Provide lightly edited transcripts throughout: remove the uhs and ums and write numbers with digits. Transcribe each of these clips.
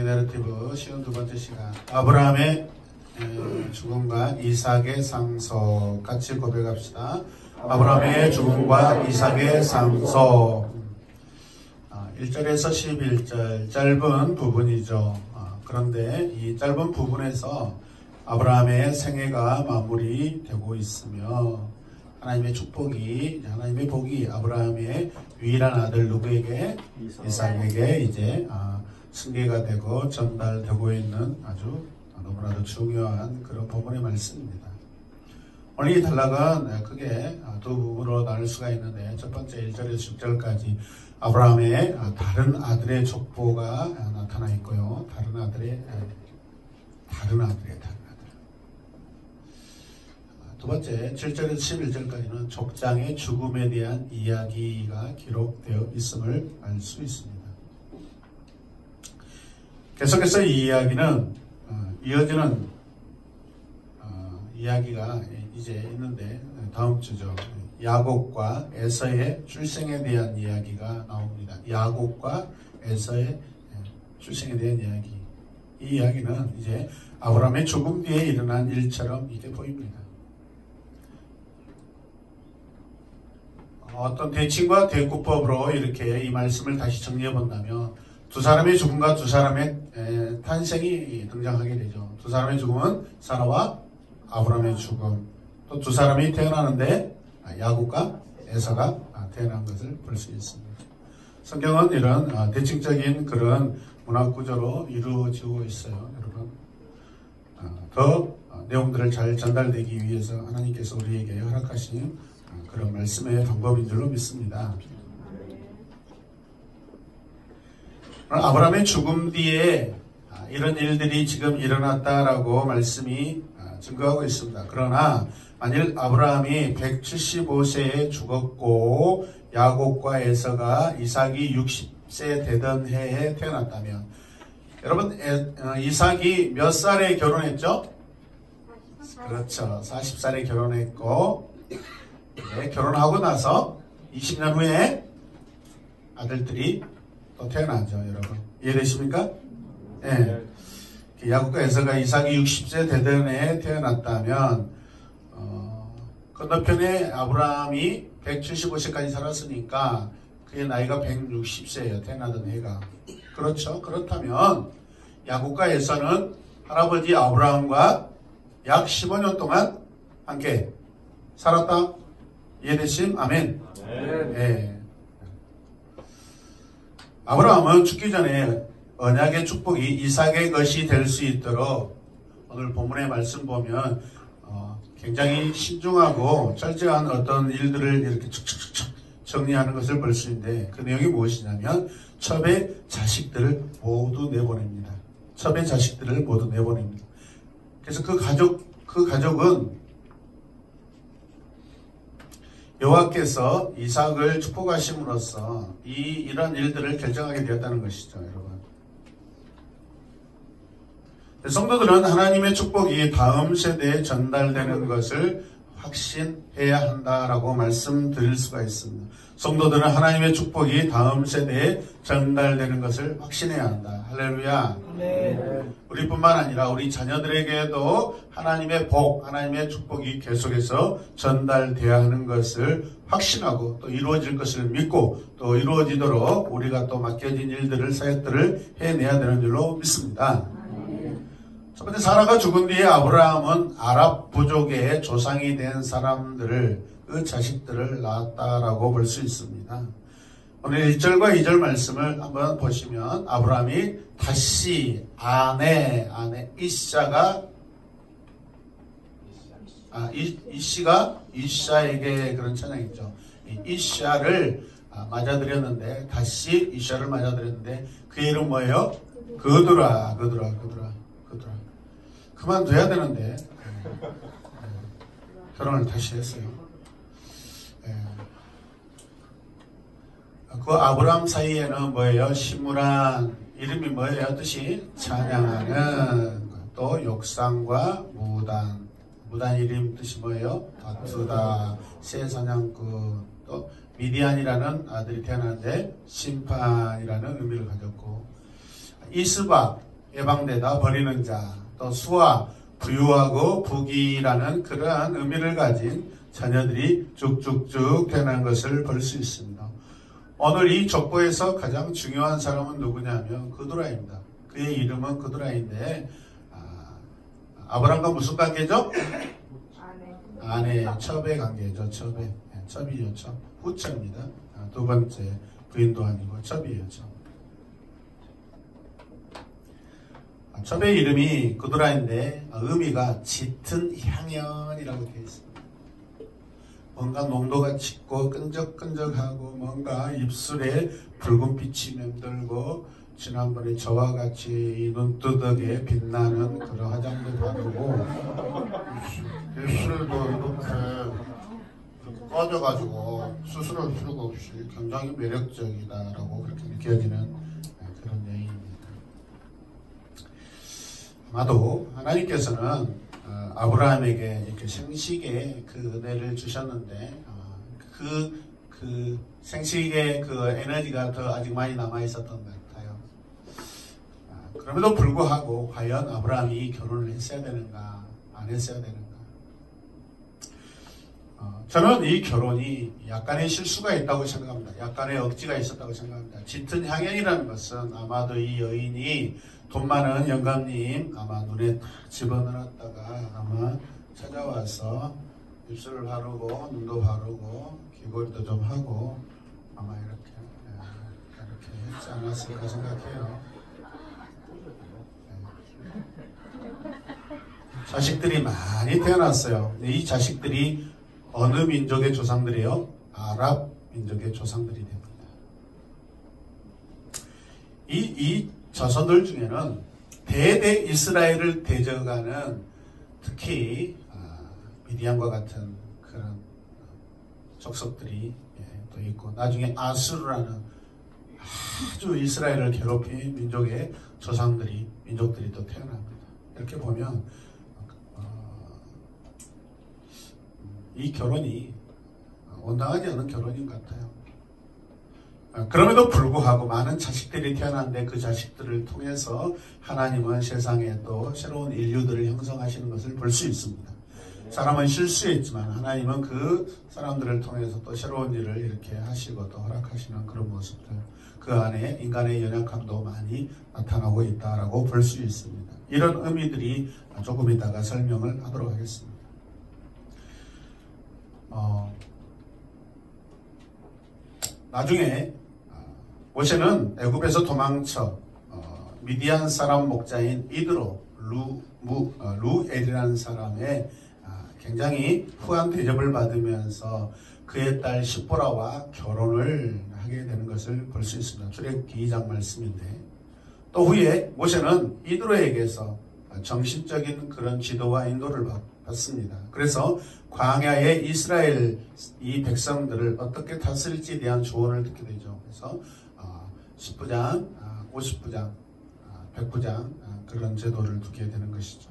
내러티브 쉬운 두 번째 시간 아브라함의 죽음과 이삭의 상속 같이 고백합시다. 아브라함의 죽음과 이삭의 상속 1절에서 11절 짧은 부분이죠. 그런데 이 짧은 부분에서 아브라함의 생애가 마무리되고 있으며 하나님의 축복이, 하나님의 복이 아브라함의 유일한 아들 누구에게? 이삭에게 이제 승계가 되고 전달되고 있는 아주 너무나도 중요한 그런 부분의 말씀입니다. 오늘 이 단락은 크게 두 부분으로 나눌 수가 있는데, 첫 번째 1절에서 10절까지 아브라함의 다른 아들의 족보가 나타나 있고요. 다른 아들. 두 번째 7절에서 11절까지는 족장의 죽음에 대한 이야기가 기록되어 있음을 알 수 있습니다. 계속해서 이 이야기는 이어지는 이야기가 이제 있는데, 다음 주죠. 야곱과 에서의 출생에 대한 이야기가 나옵니다. 야곱과 에서의 출생에 대한 이야기. 이 이야기는 이제 아브라함의 죽음 뒤에 일어난 일처럼 이렇게 보입니다. 어떤 대칭과 대구법으로 이렇게 이 말씀을 다시 정리해 본다면, 두 사람의 죽음과 두 사람의 탄생이 등장하게 되죠. 두 사람의 죽음은 사라와 아브라함의 죽음, 또 두 사람이 태어나는데 야곱과 에서가 태어난 것을 볼 수 있습니다. 성경은 이런 대칭적인 그런 문학 구조로 이루어지고 있어요. 여러분, 더 내용들을 잘 전달되기 위해서 하나님께서 우리에게 허락하신 그런 말씀의 방법인 줄로 믿습니다. 아브라함의 죽음 뒤에 이런 일들이 지금 일어났다라고 말씀이 증거하고 있습니다. 그러나 만일 아브라함이 175세에 죽었고 야곱과 에서가 이삭이 60세 되던 해에 태어났다면, 여러분, 이삭이 몇 살에 결혼했죠? 그렇죠. 40살에 결혼했고, 결혼하고 나서 20년 후에 아들들이 또 태어나죠. 여러분, 이해되십니까? 네. 야곱과 에서가 이삭이 60세 되던 해에 태어났다면 건너편에 아브라함이 175세까지 살았으니까 그의 나이가 160세예요. 태어나던 해가. 그렇죠. 그렇다면 야곱과 에서는 할아버지 아브라함과 약 15년 동안 함께 살았다. 이해되심? 아멘. 네. 아브라함은 죽기 전에 언약의 축복이 이삭의 것이 될 수 있도록 오늘 본문의 말씀 보면 굉장히 신중하고 철저한 어떤 일들을 이렇게 축축축 정리하는 것을 볼 수 있는데, 그 내용이 무엇이냐면 첩의 자식들을 모두 내보냅니다. 첩의 자식들을 모두 내보냅니다. 그래서 그 가족은 여호와께서 이삭을 축복하심으로써 이런 일들을 결정하게 되었다는 것이죠. 여러분, 성도들은 하나님의 축복이 다음 세대에 전달되는 것을 확신해야 한다라고 말씀드릴 수가 있습니다. 성도들은 하나님의 축복이 다음 세대에 전달되는 것을 확신해야 한다. 할렐루야. 네. 우리뿐만 아니라 우리 자녀들에게도 하나님의 복, 하나님의 축복이 계속해서 전달돼야 하는 것을 확신하고, 또 이루어질 것을 믿고, 또 이루어지도록 우리가 또 맡겨진 일들을, 사역들을 해내야 되는 줄로 믿습니다. 첫 번째, 사라가 죽은 뒤에 아브라함은 아랍 부족의 조상이 된 사람들을, 그 자식들을 낳았다라고 볼 수 있습니다. 오늘 1절과 2절 말씀을 한번 보시면 아브라함이 다시 아내 이샤가 이샤에게 그런 찬양이 있죠. 이샤를 맞아들였는데, 다시 이샤를 맞아들였는데 그 이름 뭐예요? 그드라. 그만둬야 되는데 결혼을 다시 했어요. 그 아브라함 사이에는 뭐예요? 시므란, 이름이 뭐예요? 뜻이 찬양하는, 또 욕상과 무단 이름 뜻이 뭐예요? 다투다, 새 사냥꾼, 또 미디안이라는 아들이 태어났는데 심판이라는 의미를 가졌고, 이스박, 예방되다 버리는 자, 또 수와 부유하고 부귀라는 그러한 의미를 가진 자녀들이 쭉쭉쭉 태어난 것을 볼 수 있습니다. 오늘 이 족보에서 가장 중요한 사람은 누구냐면 그두라입니다. 그의 이름은 그두라인데 아브람과 무슨 관계죠? 아내, 첩의 관계죠. 첩이요, 첩. 후처입니다. 두 번째 부인도 아니고 첩이에요, 첩. 첩의 이름이 그두라인데 의미가 짙은 향연이라고 되어 있습니다. 뭔가 농도가 짙고 끈적끈적하고 뭔가 입술에 붉은빛이 맴돌고 지난번에 저와 같이 눈두덕에 빛나는 그런 화장도 바르고 입술도 이렇게 꺼져가지고 수술할 필요가 없이 굉장히 매력적이다라고 그렇게 느껴지는 그런 여인입니다. 아마도 하나님께서는 아브라함에게 이렇게 생식의 그 은혜를 주셨는데 그 생식의 그 에너지가 더 아직 많이 남아 있었던 것 같아요. 그럼에도 불구하고 과연 아브라함이 결혼을 했어야 되는가 안 했어야 되는가? 저는 이 결혼이 약간의 실수가 있다고 생각합니다. 약간의 억지가 있었다고 생각합니다. 짙은 향연이라는 것은 아마도 이 여인이 돈 많은 영감님 아마 눈에 탁 집어넣었다가 아마 찾아와서 입술을 바르고 눈도 바르고 귀걸이도 좀 하고 아마 이렇게 했지 않았을까 생각해요. 자식들이 많이 태어났어요. 이 자식들이 어느 민족의 조상들이에요? 아랍 민족의 조상들이 됩니다. 이 자손들 중에는 대대 이스라엘을 대적하는 특히 미디안과 같은 그런 족속들이 또 있고 나중에 아수르라는 아주 이스라엘을 괴롭힌 민족의 민족들이 또 태어납니다. 이렇게 보면 이 결혼이 온당하지 않은 결혼인 것 같아요. 그럼에도 불구하고 많은 자식들이 태어났는데 그 자식들을 통해서 하나님은 세상에 또 새로운 인류들을 형성하시는 것을 볼 수 있습니다. 사람은 실수했지만 하나님은 그 사람들을 통해서 또 새로운 일을 이렇게 하시고 또 허락하시는 그런 모습들, 그 안에 인간의 연약함도 많이 나타나고 있다라고 볼 수 있습니다. 이런 의미들이 조금 이따가 설명을 하도록 하겠습니다. 나중에 모세는 애굽에서 도망쳐 미디안 사람 목자인 이드로 루엘이라는 사람의 굉장히 후한 대접을 받으면서 그의 딸 시보라와 결혼을 하게 되는 것을 볼 수 있습니다. 출애굽기 2장 말씀인데 또 후에 모세는 이드로에게서 정신적인 그런 지도와 인도를 받습니다. 그래서 광야의 이스라엘 이 백성들을 어떻게 다스릴지에 대한 조언을 듣게 되죠. 그래서 10부장, 50부장, 100부장 그런 제도를 두게 되는 것이죠.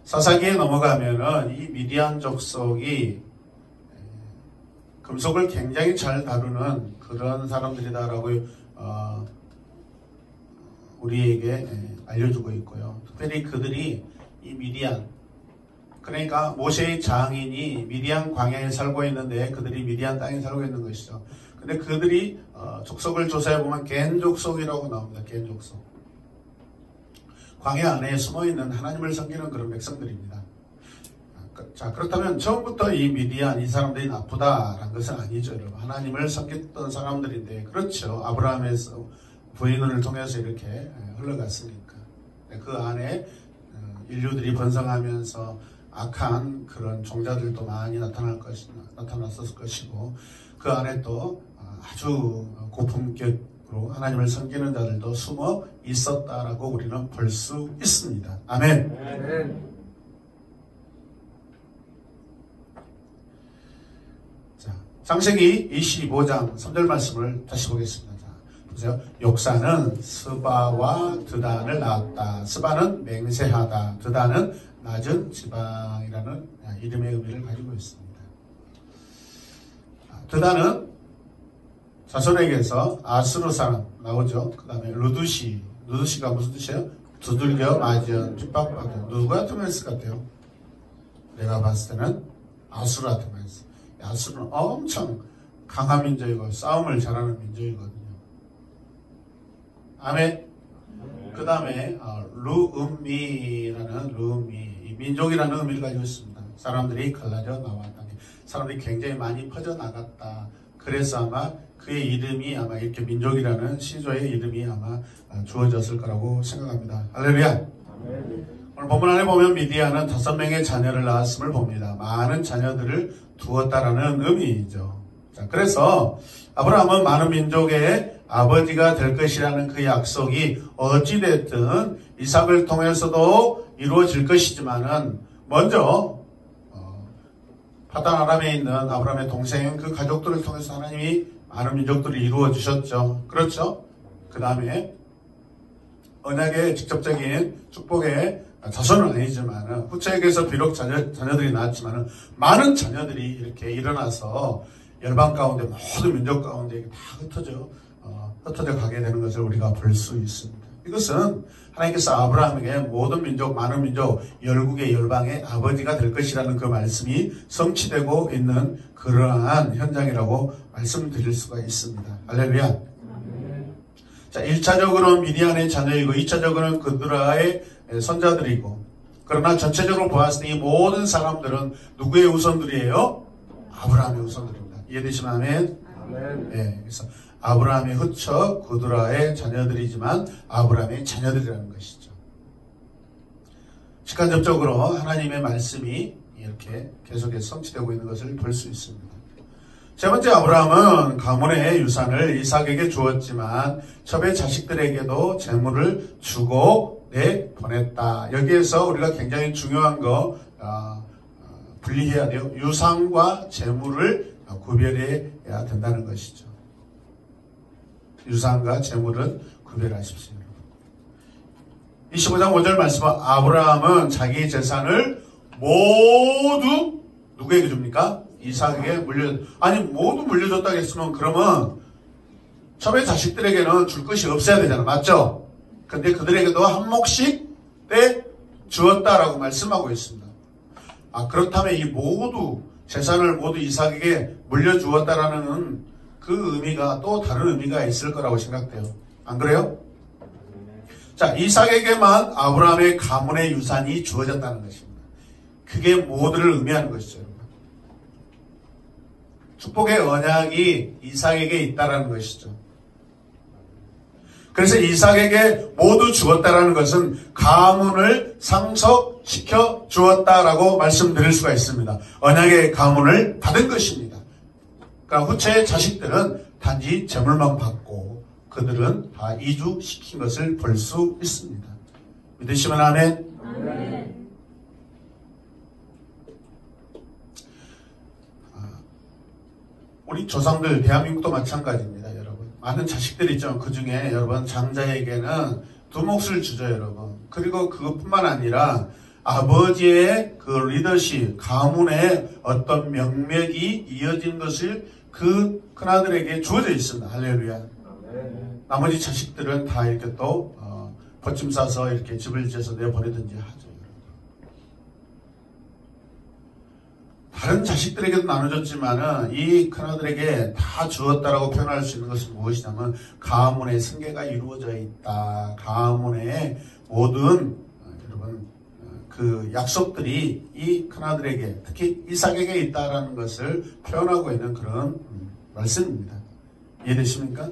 사사기에 넘어가면은 이 미디안 족속이 금속을 굉장히 잘 다루는 그런 사람들이다라고 우리에게 알려주고 있고요. 특별히 그들이 이 미디안, 그러니까 모세의 장인이 미디안 광야에 살고 있는데 그들이 미디안 땅에 살고 있는 것이죠. 근데 그들이 족속을 조사해 보면 겐 족속이라고 나옵니다. 겐 족속. 광야 안에 숨어있는 하나님을 섬기는 그런 백성들입니다. 자, 그렇다면 처음부터 이 미디안 이 사람들이 나쁘다라는 것은 아니죠. 여러분. 하나님을 섬겼던 사람들인데 그렇죠. 아브라함에서 부인을 통해서 이렇게 흘러갔으니까. 그 안에 인류들이 번성하면서 악한 그런 종자들도 많이 나타났었을 것이고 그 안에 또 아주 고품격으로 하나님을 섬기는 자들도 숨어 있었다라고 우리는 볼 수 있습니다. 아멘. 아멘. 자, 창세기 25장 3절 말씀을 다시 보겠습니다. 자, 보세요. 욕사는 스바와 드단을 낳았다. 스바는 맹세하다. 드단은 낮은 지방이라는 이름의 의미를 가지고 있습니다. 드단은 자손에게서 아수르 사람 나오죠. 그 다음에 루두시 누드시가 무슨 뜻이에요? 두들겨 맞은, 핍박받은. 누구한테 말했을 것 같아요? 내가 봤을 때는 아수르한테 말했어요. 아수르는 엄청 강한 민족이고 싸움을 잘하는 민족이거든요. 아멘. 그 다음에 루음미라는 루음미, 민족이라는 의미를 가지고 있습니다. 사람들이 갈라져 나왔다. 사람들이 굉장히 많이 퍼져나갔다. 그래서 아마 그의 이름이 아마 이렇게 민족이라는 시조의 이름이 아마 주어졌을 거라고 생각합니다. 할렐루야. 오늘 본문 안에 보면 미디안은 5명의 자녀를 낳았음을 봅니다. 많은 자녀들을 두었다라는 의미이죠. 자, 그래서 아브라함은 많은 민족의 아버지가 될 것이라는 그 약속이 어찌됐든 이삭을 통해서도 이루어질 것이지만은 먼저 파단 아람에 있는 아브라함의 동생 그 가족들을 통해서 하나님이 많은 민족들을 이루어 주셨죠. 그렇죠? 그 다음에 언약의 직접적인 축복의 자손은 아니지만 후처에게서 비록 자녀들이 나왔지만 많은 자녀들이 이렇게 일어나서 열방 가운데 모든 민족 가운데 다 흩어져 가게 되는 것을 우리가 볼 수 있습니다. 이것은 하나님께서 아브라함에게 모든 민족, 많은 민족, 열국의 열방의 아버지가 될 것이라는 그 말씀이 성취되고 있는 그러한 현장이라고 말씀드릴 수가 있습니다. 할렐루야. 자, 1차적으로 미디안의 자녀이고 2차적으로는 그드라의 손자들이고, 그러나 전체적으로 보았을 때 이 모든 사람들은 누구의 후손들이에요? 아브라함의 후손들입니다. 이해되시면 아멘? 네, 그래서 아브라함의 후처 그드라의 자녀들이지만 아브라함의 자녀들이라는 것이죠. 직간접적으로 하나님의 말씀이 이렇게 계속해서 성취되고 있는 것을 볼 수 있습니다. 세 번째, 아브라함은 가문의 유산을 이삭에게 주었지만 첩의 자식들에게도 재물을 주고 보냈다. 여기에서 우리가 굉장히 중요한 거 분리해야 돼요. 유산과 재물을 구별해야 된다는 것이죠. 유산과 재물은 구별하십시오. 25장 5절 말씀은 아브라함은 자기 재산을 모두 누구에게 줍니까? 이삭에게 모두 물려줬다고 했으면 그러면 첩의 자식들에게는 줄 것이 없어야 되잖아. 맞죠? 근데 그들에게도 한 몫씩 주었다라고 말씀하고 있습니다. 그렇다면 이 모두 재산을 모두 이삭에게 물려주었다라는 그 의미가 또 다른 의미가 있을 거라고 생각돼요. 안 그래요? 자, 이삭에게만 아브라함의 가문의 유산이 주어졌다는 것입니다. 그게 모두를 의미하는 것이죠. 여러분. 축복의 언약이 이삭에게 있다라는 것이죠. 그래서 이삭에게 모두 주었다라는 것은 가문을 상속시켜 주었다라고 말씀드릴 수가 있습니다. 언약의 가문을 받은 것입니다. 그러니까 후처의 자식들은 단지 재물만 받고 그들은 다 이주시킨 것을 볼 수 있습니다. 믿으시면 아멘. 아멘. 우리 조상들 대한민국도 마찬가지입니다. 여러분 많은 자식들이 있죠. 그 중에 여러분 장자에게는 두 몫을 주죠. 여러분. 그리고 그것뿐만 아니라 아버지의 그 리더십, 가문의 어떤 명맥이 이어진 것을 그 큰아들에게 주어져 있습니다. 할렐루야. 나머지 자식들은 다 이렇게 또 버침 싸서 이렇게 집을 지어서 내보내든지 하죠. 다른 자식들에게도 나눠줬지만은 이 큰아들에게 다 주었다라고 표현할 수 있는 것은 무엇이냐면 가문의 승계가 이루어져 있다. 가문의 모든 여러분 그 약속들이 이 큰아들에게 특히 이삭에게 있다라는 것을 표현하고 있는 그런 말씀입니다. 이해되십니까?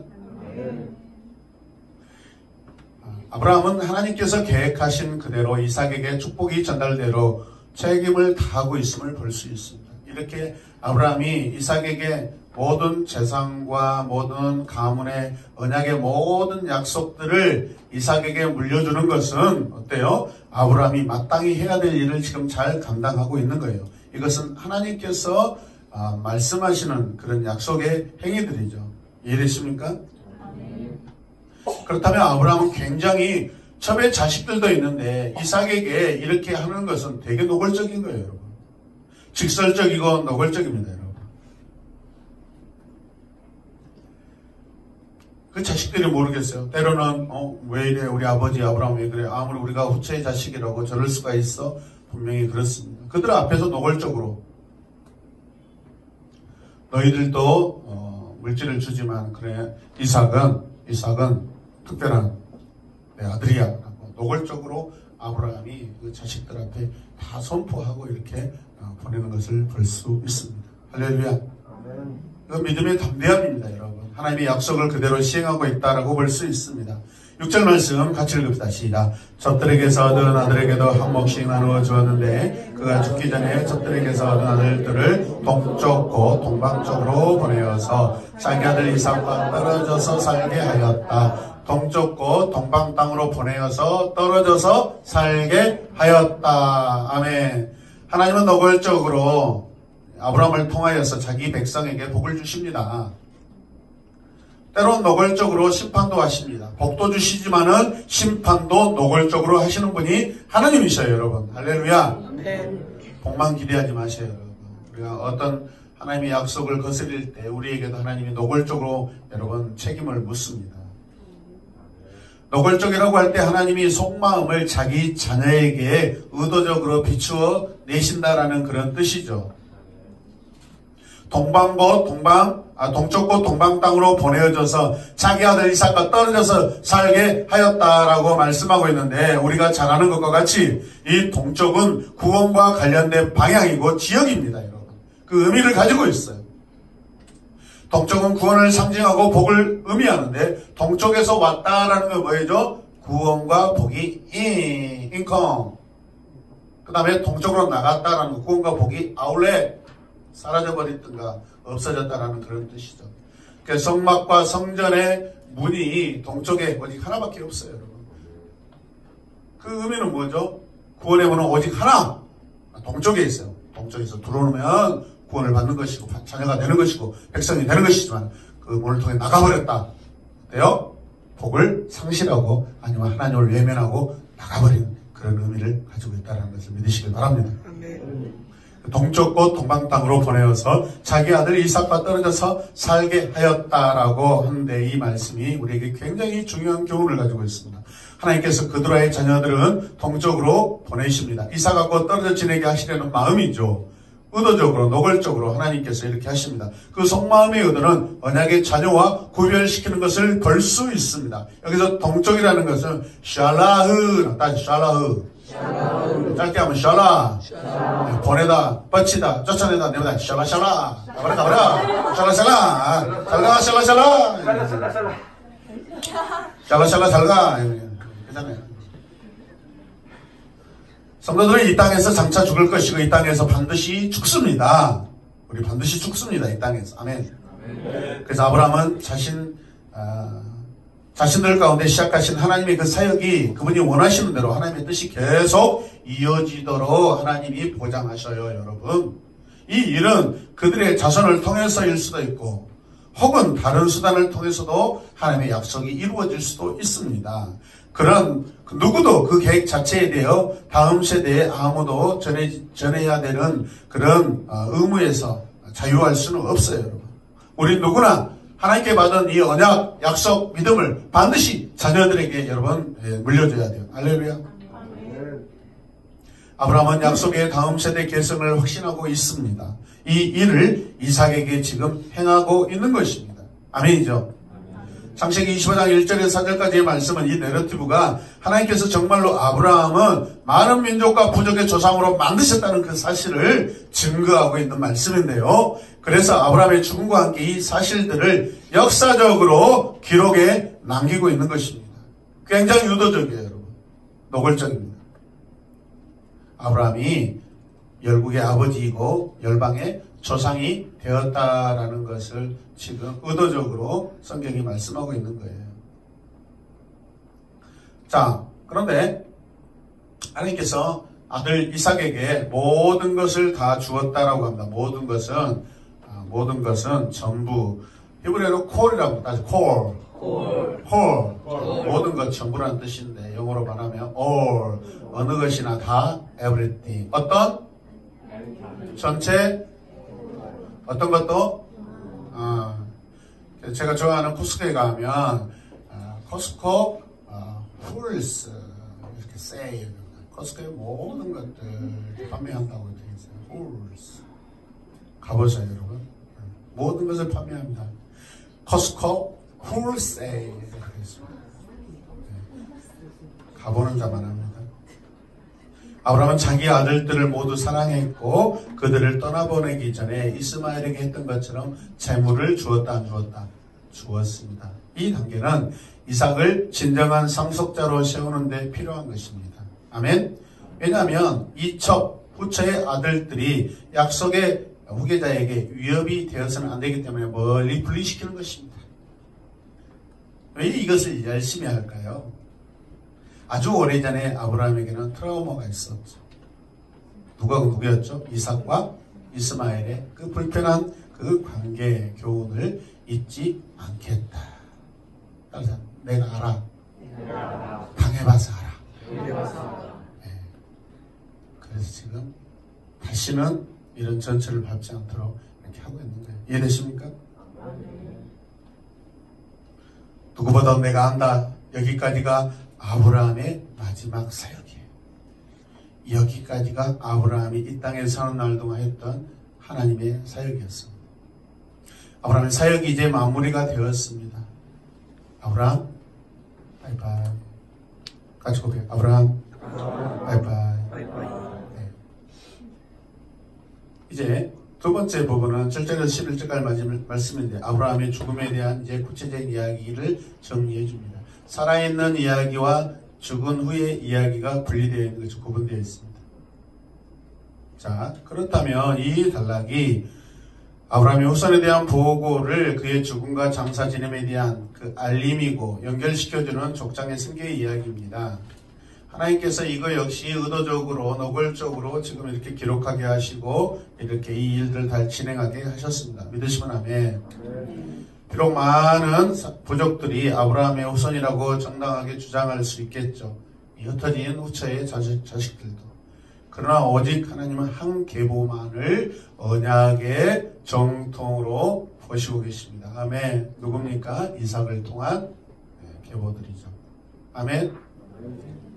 아브라함은 하나님께서 계획하신 그대로 이삭에게 축복이 전달대로 책임을 다하고 있음을 볼 수 있습니다. 이렇게 아브라함이 이삭에게 모든 재산과 모든 가문의 언약의 모든 약속들을 이삭에게 물려주는 것은 어때요? 아브라함이 마땅히 해야 될 일을 지금 잘 감당하고 있는 거예요. 이것은 하나님께서 말씀하시는 그런 약속의 행위들이죠. 이해되십니까? 그렇다면 아브라함은 굉장히 첩의 자식들도 있는데 이삭에게 이렇게 하는 것은 되게 노골적인 거예요. 여러분. 직설적이고 노골적입니다. 여러분. 그 자식들이 모르겠어요. 때로는 왜 이래 우리 아버지 아브라함 왜 그래 아무리 우리가 후체의 자식이라고 저럴 수가 있어. 분명히 그렇습니다. 그들 앞에서 노골적으로 너희들도 물질을 주지만 그래 이삭은 특별한 내 아들이야 라고 노골적으로 아브라함이 그 자식들 앞에 다 선포하고 이렇게 보내는 것을 볼 수 있습니다. 할렐루야. 이건 믿음의 담대함입니다, 여러분. 하나님의 약속을 그대로 시행하고 있다라고 볼 수 있습니다. 6절 말씀 같이 읽읍시다. 시작. 젖들에게서 얻은 아들에게도 한 몫씩 나누어 주었는데 그가 죽기 전에 젖들에게서 얻은 아들들을 동쪽 곧 동방쪽으로 보내어서 자기 아들 이삭과 떨어져서 살게 하였다. 동쪽 곧 동방 땅으로 보내어서 떨어져서 살게 하였다. 아멘. 하나님은 노골적으로 아브라함을 통하여서 자기 백성에게 복을 주십니다. 때론 노골적으로 심판도 하십니다. 복도 주시지만은 심판도 노골적으로 하시는 분이 하나님이셔요, 여러분. 할렐루야. 복만 기대하지 마세요, 여러분. 우리가 어떤 하나님의 약속을 거스릴 때 우리에게도 하나님이 노골적으로 여러분 책임을 묻습니다. 노골적이라고 할 때 하나님이 속마음을 자기 자녀에게 의도적으로 비추어 내신다라는 그런 뜻이죠. 동쪽 곧 동방 땅으로 보내어져서 자기 아들 이삭과 떨어져서 살게 하였다라고 말씀하고 있는데 우리가 잘 아는 것과 같이 이 동쪽은 구원과 관련된 방향이고 지역입니다, 여러분. 그 의미를 가지고 있어요. 동쪽은 구원을 상징하고 복을 의미하는데 동쪽에서 왔다라는 건 뭐예요? 구원과 복이 인컴. 그 다음에 동쪽으로 나갔다라는 거, 구원과 복이 아울렛. 사라져버렸던가 없어졌다라는 그런 뜻이죠. 그래서 성막과 성전의 문이 동쪽에 오직 하나밖에 없어요, 여러분. 그 의미는 뭐죠? 구원의 문은 오직 하나, 동쪽에 있어요. 동쪽에서 들어오면 구원을 받는 것이고 자녀가 되는 것이고 백성이 되는 것이지만 그 문을 통해 나가버렸다. 어때요? 복을 상실하고 아니면 하나님을 외면하고 나가버린 그런 의미를 가지고 있다는 것을 믿으시길 바랍니다. 동쪽 곧 동방 땅으로 보내어서 자기 아들 이삭과 떨어져서 살게 하였다라고 하는데 이 말씀이 우리에게 굉장히 중요한 교훈을 가지고 있습니다. 하나님께서 그들의 자녀들은 동쪽으로 보내십니다. 이삭하고 떨어져 지내게 하시려는 마음이죠. 의도적으로 노골적으로 하나님께서 이렇게 하십니다. 그 속마음의 의도는 언약의 자녀와 구별시키는 것을 볼 수 있습니다. 여기서 동쪽이라는 것은 샬라흐, 다시 샬라흐. 짧게 하면 샬라. 보내다, 뻗치다, 쫓아내다, 내보다 샬라 가버려. 샬라 잘가. 괜찮아요. 성도들은 이 땅에서 장차 죽을 것이고 이 땅에서 반드시 죽습니다. 우리 반드시 죽습니다. 이 땅에서. 아멘. 그래서 아브라함은 자신들 가운데 시작하신 하나님의 그 사역이 그분이 원하시는 대로 하나님의 뜻이 계속 이어지도록 하나님이 보장하셔요, 여러분. 이 일은 그들의 자손을 통해서일 수도 있고 혹은 다른 수단을 통해서도 하나님의 약속이 이루어질 수도 있습니다. 그런 누구도 그 계획 자체에 대해 다음 세대에 아무도 전해야 되는 그런 의무에서 자유할 수는 없어요, 여러분. 우리 누구나 하나님께 받은 이 언약, 약속, 믿음을 반드시 자녀들에게 여러분 물려줘야 돼요. 할렐루야. 아브라함은 약속의 다음 세대 계승을 확신하고 있습니다. 이 일을 이삭에게 지금 행하고 있는 것입니다. 아멘이죠. 창세기 25장 1절에서 4절까지의 말씀은 이 내러티브가 하나님께서 정말로 아브라함은 많은 민족과 부족의 조상으로 만드셨다는 그 사실을 증거하고 있는 말씀인데요. 그래서 아브라함의 죽음과 함께 이 사실들을 역사적으로 기록에 남기고 있는 것입니다. 굉장히 의도적이에요, 여러분. 노골적입니다. 아브라함이 열국의 아버지이고 열방의 조상이 되었다라는 것을 지금 의도적으로 성경이 말씀하고 있는 거예요. 자, 그런데 하나님께서 아들 이삭에게 모든 것을 다 주었다라고 합니다. 모든 것은 전부. 히브리어로 콜이라고 따져. 콜. 모든 것 전부라는 뜻인데 영어로 말하면 all. 어느 것이나 다 everything. 어떤? 전체? 어떤 것도? 제가 좋아하는 코스코에 가면 코스코 훌스 이렇게 세일, 코스코의 모든 것들 판매한다고 되어 있어요. 훌스 가보세요, 여러분. 모든 것을 판매합니다. 코스코 훌세일 이렇게 있습니다. 가보는 자만 합니다. 아브라함은 자기 아들들을 모두 사랑했고 그들을 떠나보내기 전에 이스마엘에게 했던 것처럼 재물을 주었다 안 주었다? 주었습니다. 이 단계는 이삭을 진정한 상속자로 세우는 데 필요한 것입니다. 아멘. 왜냐하면 후처의 아들들이 약속의 후계자에게 위협이 되어서는 안 되기 때문에 멀리 분리시키는 것입니다. 왜 이것을 열심히 할까요? 아주 오래전에 아브라함에게는 트라우마가 있었죠. 누구였죠? 이삭과 이스마엘의 그 불편한 그 관계의 교훈을 잊지 않겠다. 따라서 내가 알아. 당해봐서 알아. 네. 그래서 지금 다시는 이런 전철을 밟지 않도록 이렇게 하고 있는 거예요. 이해되십니까? 누구보다 내가 안다. 여기까지가 아브라함의 마지막 사역이에요. 여기까지가 아브라함이 이 땅에 사는 날 동안 했던 하나님의 사역이었습니다. 아브라함의 사역이 이제 마무리가 되었습니다. 아브라함 바이바이. 같이 고백해요. 아브라함 바이바이. 네. 이제 두 번째 부분은 7절에서 11절까지 말씀인데 아브라함의 죽음에 대한 이제 구체적인 이야기를 정리해 줍니다. 살아있는 이야기와 죽은 후의 이야기가 분리되어 있는 것이 구분되어 있습니다. 자, 그렇다면 이 단락이 아브라함의 후손에 대한 보고를 그의 죽음과 장사 지냄에 대한 그 알림이고 연결시켜주는 족장의 승계의 이야기입니다. 하나님께서 이거 역시 의도적으로 노골적으로 지금 이렇게 기록하게 하시고 이렇게 이 일들 다 진행하게 하셨습니다. 믿으시면 아멘. 비록 많은 부족들이 아브라함의 후손이라고 정당하게 주장할 수 있겠죠. 이 흩어진 후처의 자식들도. 그러나 오직 하나님은 한 계보만을 언약의 정통으로 보시고 계십니다. 아멘. 누굽니까? 이삭을 통한 계보들이죠. 아멘.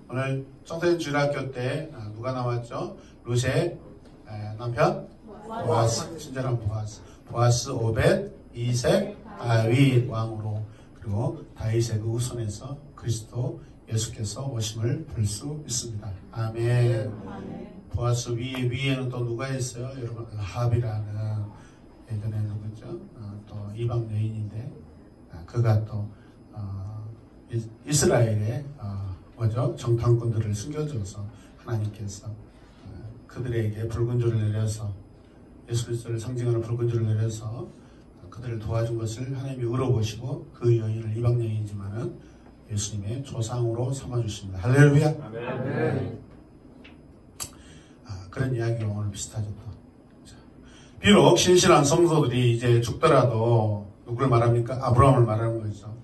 오늘 청소년 주일학교 때 누가 나왔죠? 룻의 남편? 보아스. 친절한 보아스. 보아스, 오벳, 이색, 다윗 왕으로 그리고 다윗의 그 후손에서 그리스도 예수께서 오심을 볼 수 있습니다. 아멘. 보아스 위에는 또 누가 있어요? 여러분 라합이라는 예전에 누구죠? 또 이방 여인인데 그가 또 이스라엘의 정탐꾼들을 숨겨줘서 하나님께서 그들에게 붉은 줄을 내려서 예수 그리스도를 상징하는 붉은 줄을 내려서 그들을 도와준 것을 하나님이 의로보시고 그 여인을 이방 여인이지만은 예수님의 조상으로 삼아주십니다. 할렐루야. 아멘. 그런 이야기가 오늘 비슷하죠. 자, 비록 신실한 성도들이 이제 죽더라도 누구를 말합니까? 아브라함을 말하는 거죠.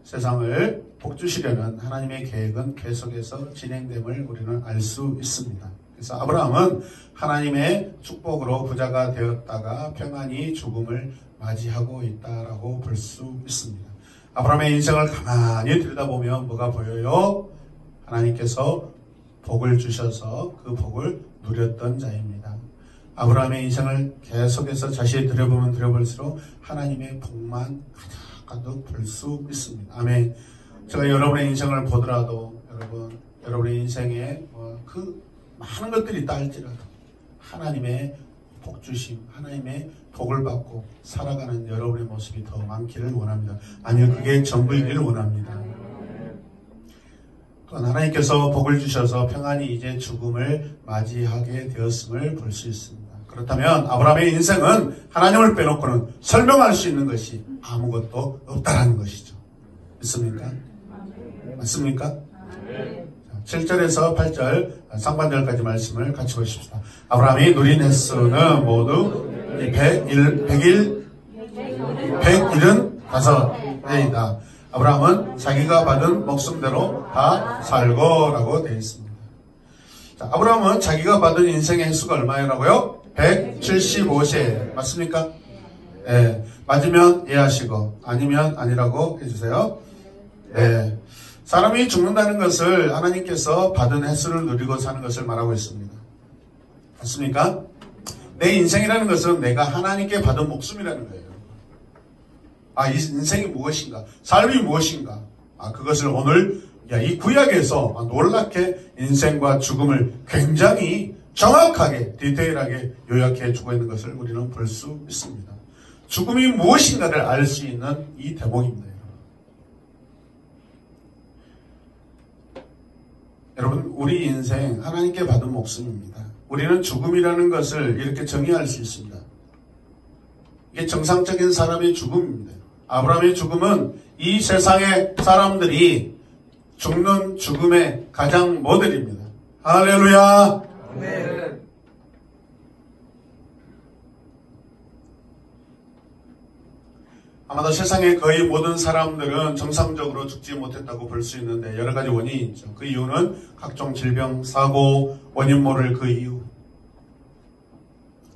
세상을 복주시려는 하나님의 계획은 계속해서 진행됨을 우리는 알 수 있습니다. 그래서 아브라함은 하나님의 축복으로 부자가 되었다가 평안히 죽음을 맞이하고 있다라고 볼 수 있습니다. 아브라함의 인생을 가만히 들여다보면 뭐가 보여요? 하나님께서 복을 주셔서 그 복을 누렸던 자입니다. 아브라함의 인생을 계속해서 자세히 들여보면 들여볼수록 하나님의 복만 가득 볼 수 있습니다. 아멘. 제가 여러분의 인생을 보더라도 여러분의 인생에 그 많은 것들이 있다 할지라도 하나님의 복주심, 하나님의 복을 받고 살아가는 여러분의 모습이 더 많기를 원합니다. 아니요, 그게 전부이기를 원합니다. 또한 하나님께서 복을 주셔서 평안히 이제 죽음을 맞이하게 되었음을 볼 수 있습니다. 그렇다면 아브라함의 인생은 하나님을 빼놓고는 설명할 수 있는 것이 아무것도 없다라는 것이죠. 믿습니까? 맞습니까? 7절에서 8절 상반절까지 말씀을 같이 보십시다. 아브라함이 누린 횟수는 모두 175회이다. 아브라함은 자기가 받은 목숨대로 다 살고라고 되어 있습니다. 자, 아브라함은 자기가 받은 인생의 횟수가 얼마라고요? 175세. 맞습니까? 예. 맞으면 예 하시고 아니면 아니라고 해주세요. 예. 사람이 죽는다는 것을 하나님께서 받은 횟수를 누리고 사는 것을 말하고 있습니다. 맞습니까? 내 인생이라는 것은 내가 하나님께 받은 목숨이라는 거예요. 아, 이 인생이 무엇인가? 삶이 무엇인가? 아, 그것을 오늘 이 구약에서 놀랍게 인생과 죽음을 굉장히 정확하게 디테일하게 요약해 주고 있는 것을 우리는 볼 수 있습니다. 죽음이 무엇인가를 알 수 있는 이 대목입니다. 여러분, 우리 인생 하나님께 받은 목숨입니다. 우리는 죽음이라는 것을 이렇게 정의할 수 있습니다. 이게 정상적인 사람의 죽음입니다. 아브라함의 죽음은 이 세상의 사람들이 죽는 죽음의 가장 모델입니다. 할렐루야! 아멘. 아마도 세상의 거의 모든 사람들은 정상적으로 죽지 못했다고 볼 수 있는데 여러 가지 원인이 있죠. 그 이유는 각종 질병, 사고, 원인 모를 그 이유.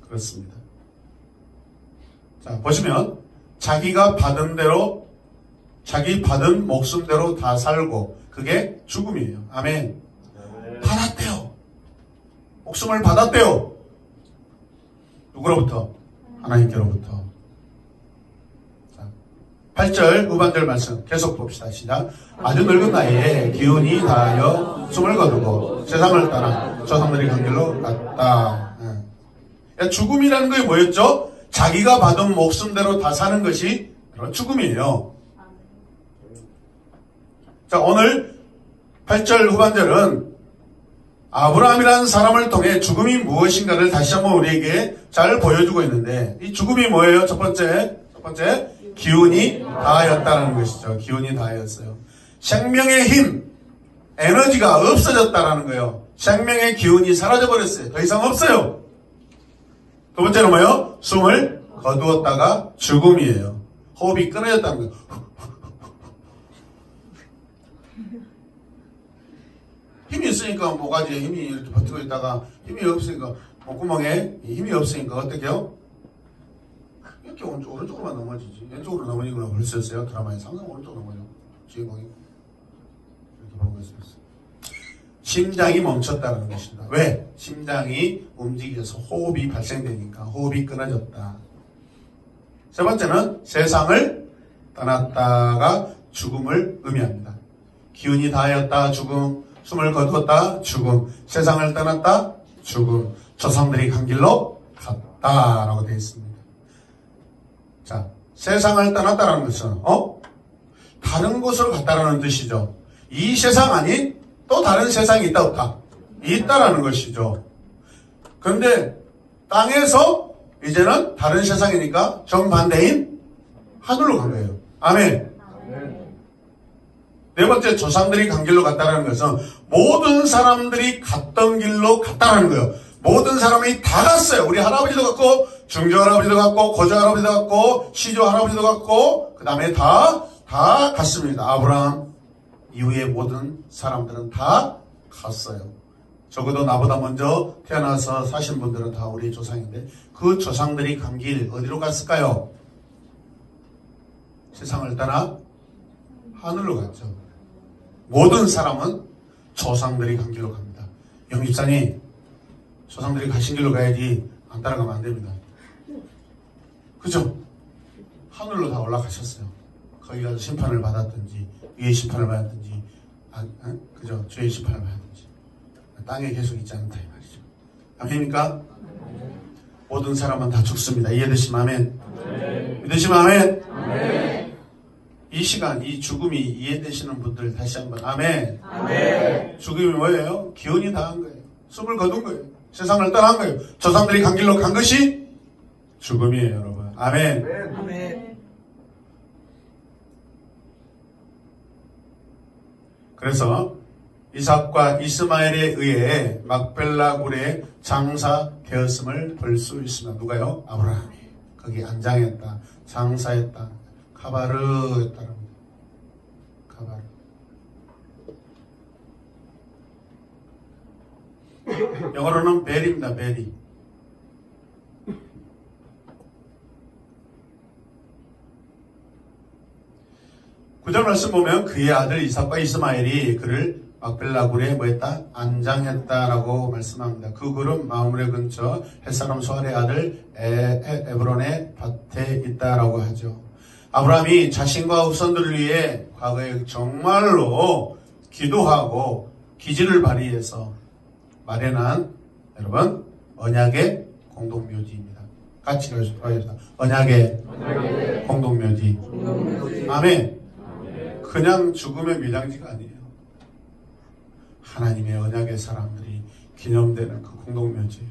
그렇습니다. 자, 보시면 자기가 받은 대로 자기 받은 목숨대로 다 살고 그게 죽음이에요. 아멘. 받았대요. 목숨을 받았대요. 누구로부터? 하나님께로부터. 8절 후반절 말씀 계속 봅시다. 시작. 아주 늙은 나이에 기운이 다하여 숨을 거두고 세상을 떠나 조상들이 간 길로 갔다. 죽음이라는 게 뭐였죠? 자기가 받은 목숨대로 다 사는 것이 바로 죽음이에요. 자, 오늘 8절 후반절은 아브라함이라는 사람을 통해 죽음이 무엇인가를 다시 한번 우리에게 잘 보여주고 있는데 이 죽음이 뭐예요? 첫 번째 기운이 다하였다는 것이죠. 기운이 다하였어요. 생명의 힘, 에너지가 없어졌다는 거예요. 생명의 기운이 사라져버렸어요. 더 이상 없어요. 두 번째는 뭐예요? 숨을 거두었다가 죽음이에요. 호흡이 끊어졌다는 거예요. 힘이 있으니까 모가지에 힘이 이렇게 버티고 있다가 힘이 없으니까 목구멍에 힘이 없으니까 어떻게 해요? 이렇게 오른쪽으로만 넘어지지. 왼쪽으로 넘어지는 걸 벌써 드라마에서 항상 오른쪽으로 넘어져. 주인공이. 이렇게 보고 있었어요. 심장이 멈췄다는 것입니다. 왜? 심장이 움직여서 호흡이 발생되니까 호흡이 끊어졌다. 세 번째는 세상을 떠났다가 죽음을 의미합니다. 기운이 다하였다 죽음, 숨을 거두었다 죽음, 세상을 떠났다 죽음, 조상들이 간 길로 갔다라고 되어 있습니다. 자, 세상을 떠났다라는 것은 다른 곳으로 갔다라는 뜻이죠. 이 세상 아닌 또 다른 세상이 있다 없다? 있다라는 것이죠. 그런데 땅에서 이제는 다른 세상이니까 정반대인 하늘로 간 거예요. 아멘. 네 번째, 조상들이 간 길로 갔다라는 것은 모든 사람들이 갔던 길로 갔다라는 거예요. 모든 사람이 다 갔어요. 우리 할아버지도 갔고, 중조 할아버지도 갔고, 고조 할아버지도 갔고, 시조 할아버지도 갔고, 그 다음에 다 갔습니다. 아브라함 이후에 모든 사람들은 다 갔어요. 적어도 나보다 먼저 태어나서 사신 분들은 다 우리 조상인데, 그 조상들이 간 길 어디로 갔을까요? 세상을 떠나 하늘로 갔죠. 모든 사람은 조상들이 간 길로 갑니다. 영집사님, 조상들이 가신 길로 가야지 안 따라가면 안 됩니다. 그죠? 하늘로 다 올라가셨어요. 거기 가서 심판을 받았든지 위의 심판을 받았든지 그죠? 죄의 심판을 받았든지 땅에 계속 있지 않다 이 말이죠. 아멘입니까? 모든 사람은 다 죽습니다. 이해되시면 아멘. 믿으시면 아멘. 아멘. 이 시간, 이 죽음이 이해되시는 분들 다시 한번 아멘. 아멘. 죽음이 뭐예요? 기운이 다한 거예요. 숨을 거둔 거예요. 세상을 떠난 거예요. 조상들이 간 길로 간 것이 죽음이에요, 여러분. 아멘. 아멘. 그래서 이삭과 이스마엘에 의해 막벨라 굴에 장사되었음을 볼 수 있습니다. 누가요? 아브라함이. 거기 안장했다. 장사했다. 카바르였다랍니다. 카바르. 영어로는 벨입니다. 벨이. 8절 말씀 보면 그의 아들 이삭과 이스마엘이 그를 막벨라 굴에 뭐했다? 안장했다라고 말씀합니다. 그 굴은 마므레 근처 햇사람 소알의 아들 에브론의 밭에 있다라고 하죠. 아브라함이 자신과 후손들을 위해 과거에 정말로 기도하고 기지를 발휘해서 마련한 여러분 언약의 공동묘지입니다. 같이 가겠습니다. 언약의 공동묘지. 아멘. 그냥 죽음의 묘장지가 아니에요. 하나님의 언약의 사람들이 기념되는 그 공동묘지예요.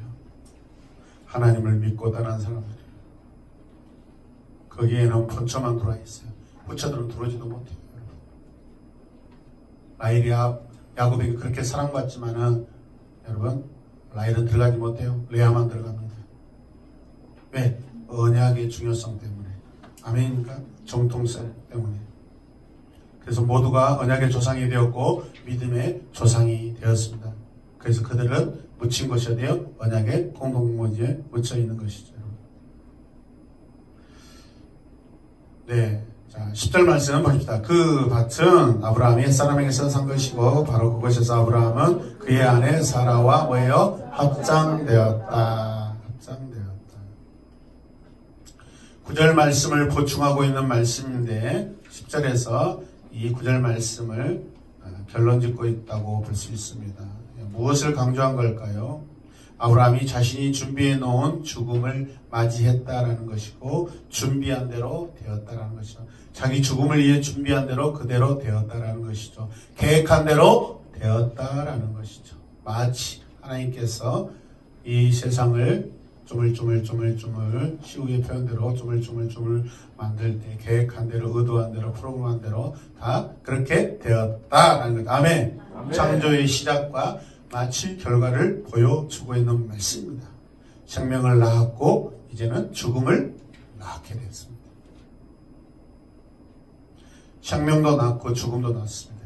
하나님을 믿고 따른 사람들이에요. 거기에는 본처만 들어와 있어요. 부처들은 들어오지도 못해요. 라헬이 야곱에게 그렇게 사랑받지만은 여러분 라헬은 들어가지 못해요. 레아만 들어갑니다. 왜? 언약의 중요성 때문에. 아멘입니까? 정통성 때문에. 그래서 모두가 언약의 조상이 되었고 믿음의 조상이 되었습니다. 그래서 그들은 묻힌 것이 어디요? 언약의 공동묘지에 묻혀 있는 것이죠. 네. 자, 10절 말씀 보십시다. 그 밭은 아브라함이 햇사람에게서 산 것이고 바로 그곳에서 아브라함은 그의 아내 사라와 뭐예요? 합장되었다. 합장되었다. 9절 말씀을 보충하고 있는 말씀인데 10절에서 이 9절 말씀을 결론 짓고 있다고 볼 수 있습니다. 무엇을 강조한 걸까요? 아브라함이 자신이 준비해 놓은 죽음을 맞이했다라는 것이고 준비한 대로 되었다라는 것이죠. 자기 죽음을 위해 준비한 대로 그대로 되었다라는 것이죠. 계획한 대로 되었다라는 것이죠. 마치 하나님께서 이 세상을 조물조물 시우의 표현대로 조물조물 만들 때 계획한 대로 의도한 대로 프로그램한 대로 다 그렇게 되었다라는 것. 아멘. 창조의 시작과 마치 결과를 보여주고 있는 말씀입니다. 생명을 낳았고 이제는 죽음을 낳게 됐습니다. 생명도 낳고 죽음도 낳습니다.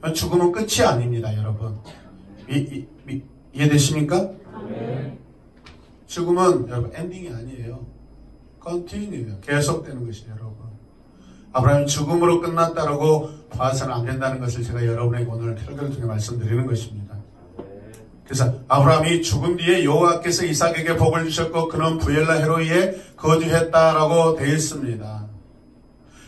여러분. 죽음은 끝이 아닙니다. 여러분. 이해되십니까? 죽음은 여러분 엔딩이 아니에요. 컨티뉴예요. 계속되는 것이에요. 여러분. 아브라함이 죽음으로 끝났다라고 봐서는 안 된다는 것을 제가 여러분에게 오늘 설교를 통해 말씀드리는 것입니다. 그래서 아브라함이 죽은 뒤에 여호와께서 이삭에게 복을 주셨고 그는 부엘라 헤로이에 거주했다라고 되어 있습니다.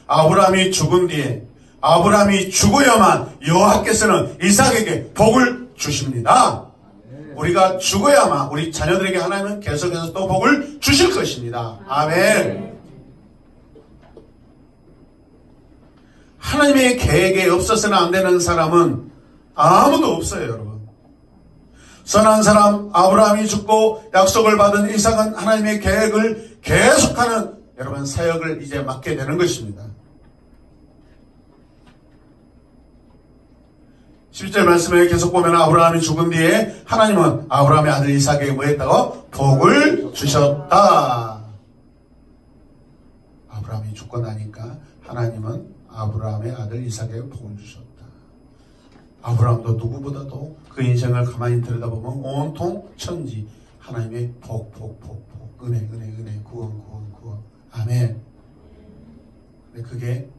아브라함이 죽은 뒤에 아브라함이 죽어야만 여호와께서는 이삭에게 복을 주십니다. 우리가 죽어야만 우리 자녀들에게 하나님은 계속해서 또 복을 주실 것입니다. 아멘. 하나님의 계획에 없어서는 안 되는 사람은 아무도 없어요, 여러분. 선한 사람 아브라함이 죽고 약속을 받은 이삭은 하나님의 계획을 계속하는 여러분 사역을 이제 맡게 되는 것입니다. 11절 말씀에 계속 보면 아브라함이 죽은 뒤에 하나님은 아브라함의 아들 이삭에게 뭐 했다고? 복을 주셨다. 아브라함이 죽고 나니까 하나님은 아브라함의 아들 이삭에게 복을 주셨다. 아브라함도 누구보다도 그 인생을 가만히 들여다보면 온통 천지 하나님의 복, 은혜, 구원. 아멘. 근데 그게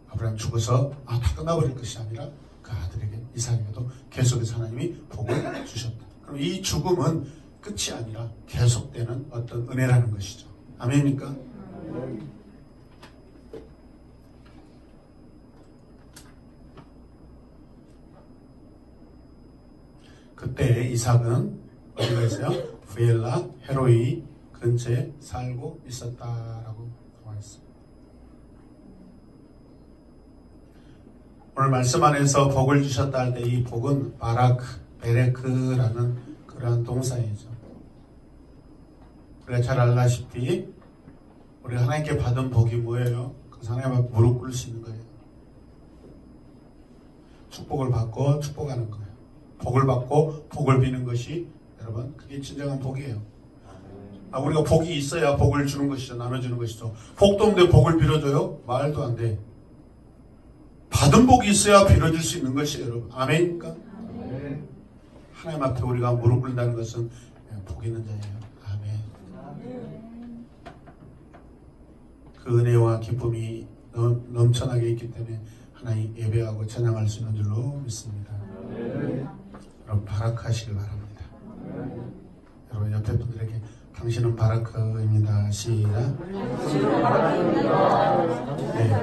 아브라함 죽어서 다 끝나버릴 것이 아니라 그 아들에게 이삭에게도 계속해서 하나님이 복을 주셨다. 그럼 이 죽음은 끝이 아니라 계속되는 어떤 은혜라는 것이죠. 아멘입니까? 그때 이삭은 어디가 있어요? 부엘라 헤로이 근처에 살고 있었다라고 나와 있습니다. 오늘 말씀 안에서 복을 주셨다 할 때 이 복은 바라크, 베레크라는 그러한 동사이죠. 우리가 잘 알다시피 우리 하나님께 받은 복이 뭐예요? 그 하나님 앞에 무릎 꿇을 수 있는 거예요. 축복을 받고 축복하는 거예요. 복을 받고 복을 비는 것이 여러분 그게 진정한 복이에요. 우리가 복이 있어야 복을 주는 것이죠. 나눠주는 것이죠. 복도 없는데 복을 빌어줘요? 말도 안 돼. 받은 복이 있어야 빌어줄 수 있는 것이에요. 여러분. 아멘입니까? 하나님 앞에 우리가 무릎 꿇는다는 것은 복 있는 자예요. 아멘. 그 은혜와 기쁨이 넘쳐나게 있기 때문에 하나님 예배하고 찬양할 수 있는 줄로 믿습니다. 여러분 바라크하시길 바랍니다. 여러분 옆에 분들에게 당신은 바라크입니다. 시작. 네.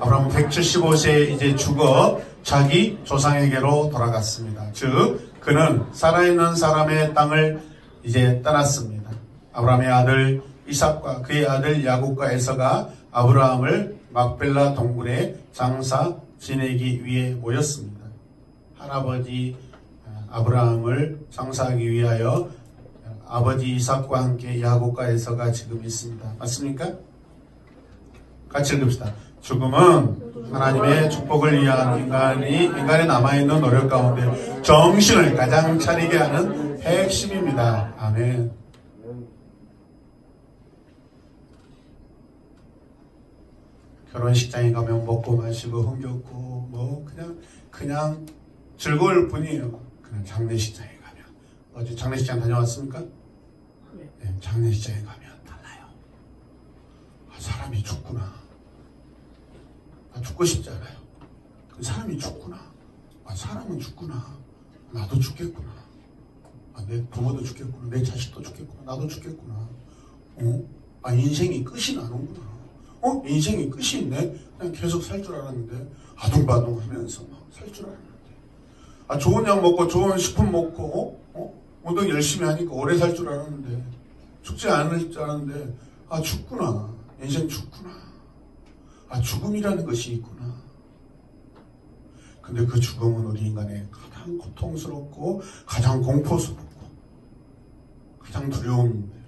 아브라함은 175세에 이제 죽어 자기 조상에게로 돌아갔습니다. 즉 그는 살아있는 사람의 땅을 이제 떠났습니다. 아브라함의 아들 이삭과 그의 아들 야곱과 에서가 아브라함을 막벨라 동굴에 장사 지내기 위해 모였습니다. 할아버지 아브라함을 장사하기 위하여 아버지 이삭과 함께 야곱과 에서가 지금 있습니다. 맞습니까? 같이 읽읍시다. 죽음은 하나님의 축복을 위한 인간의 남아있는 노력 가운데 정신을 가장 차리게 하는 핵심입니다. 아멘. 결혼식장에 가면 먹고 마시고 흥겹고 뭐 그냥 즐거울 뿐이에요. 그냥 장례식장에 가면 어제 장례식장 다녀왔습니까? 네, 장례식장에 가면 달라요. 사람이 죽구나. 죽고 싶지 않아요. 사람이 죽구나. 사람은 죽구나. 나도 죽겠구나. 내 부모도 죽겠구나. 내 자식도 죽겠구나. 나도 죽겠구나. 인생이 끝이 나는구나. 인생이 끝이 있네. 그냥 계속 살 줄 알았는데 아둥바둥 하면서 막 살 줄 알았는데 좋은 약 먹고 좋은 식품 먹고 운동 열심히 하니까 오래 살 줄 알았는데 죽지 않을 줄 알았는데 죽구나. 인생 죽구나. 죽음이라는 것이 있구나. 근데 그 죽음은 우리 인간의 가장 고통스럽고 가장 공포스럽고 가장 두려움인데요.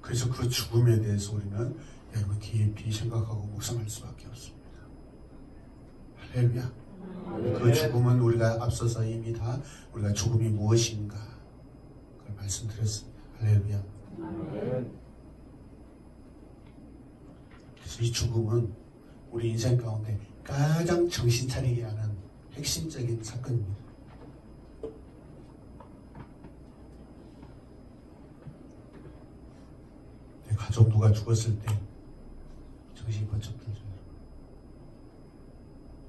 그래서 그 죽음에 대해서 우리는 여러분 깊이 생각하고 묵상할 수밖에 없습니다. 할렐루야. 그 죽음은 우리가 앞서서 이미 다 우리가 죽음이 무엇인가 그걸 말씀드렸습니다. 할렐루야. 그래서 이 죽음은 우리 인생 가운데 가장 정신 차리게 하는 핵심적인 사건입니다. 내 가족 누가 죽었을 때 정신이 번쩍 들죠.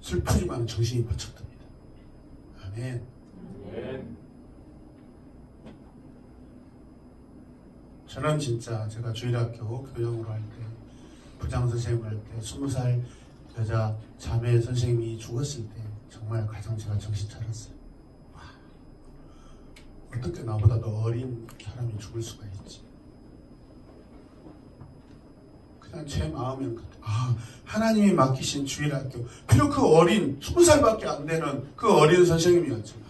슬프지만 정신이 번쩍 듭니다. 아멘. 저는 진짜 제가 주일학교 교영으로 할 때 부장 선생님 할 때 20살 여자 자매 선생님이 죽었을 때 정말 가장 제가 정신 차렸어요. 와, 어떻게 나보다 더 어린 사람이 죽을 수가 있지. 그냥 제 마음은 하나님이 맡기신 주일학교 비록 그 어린 20살밖에 안 되는 그 어린 선생님이었지만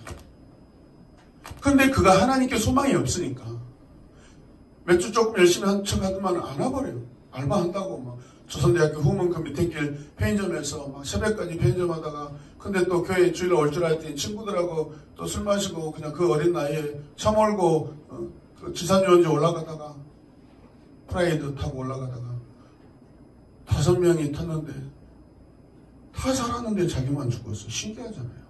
근데 그가 하나님께 소망이 없으니까 몇 주 조금 열심히 한 척 하더만 안 와버려요. 알바한다고 막 조선대학교 후문 그 밑에 길 편의점에서 막 새벽까지 편의점하다가 근데 또 교회 주일날 올 줄 알았더니 친구들하고 또 술 마시고 그냥 그 어린 나이에 차 몰고 그 지산유원지 올라가다가 프라이드 타고 올라가다가 5명이 탔는데 다 살았는데 자기만 죽었어. 신기하잖아요.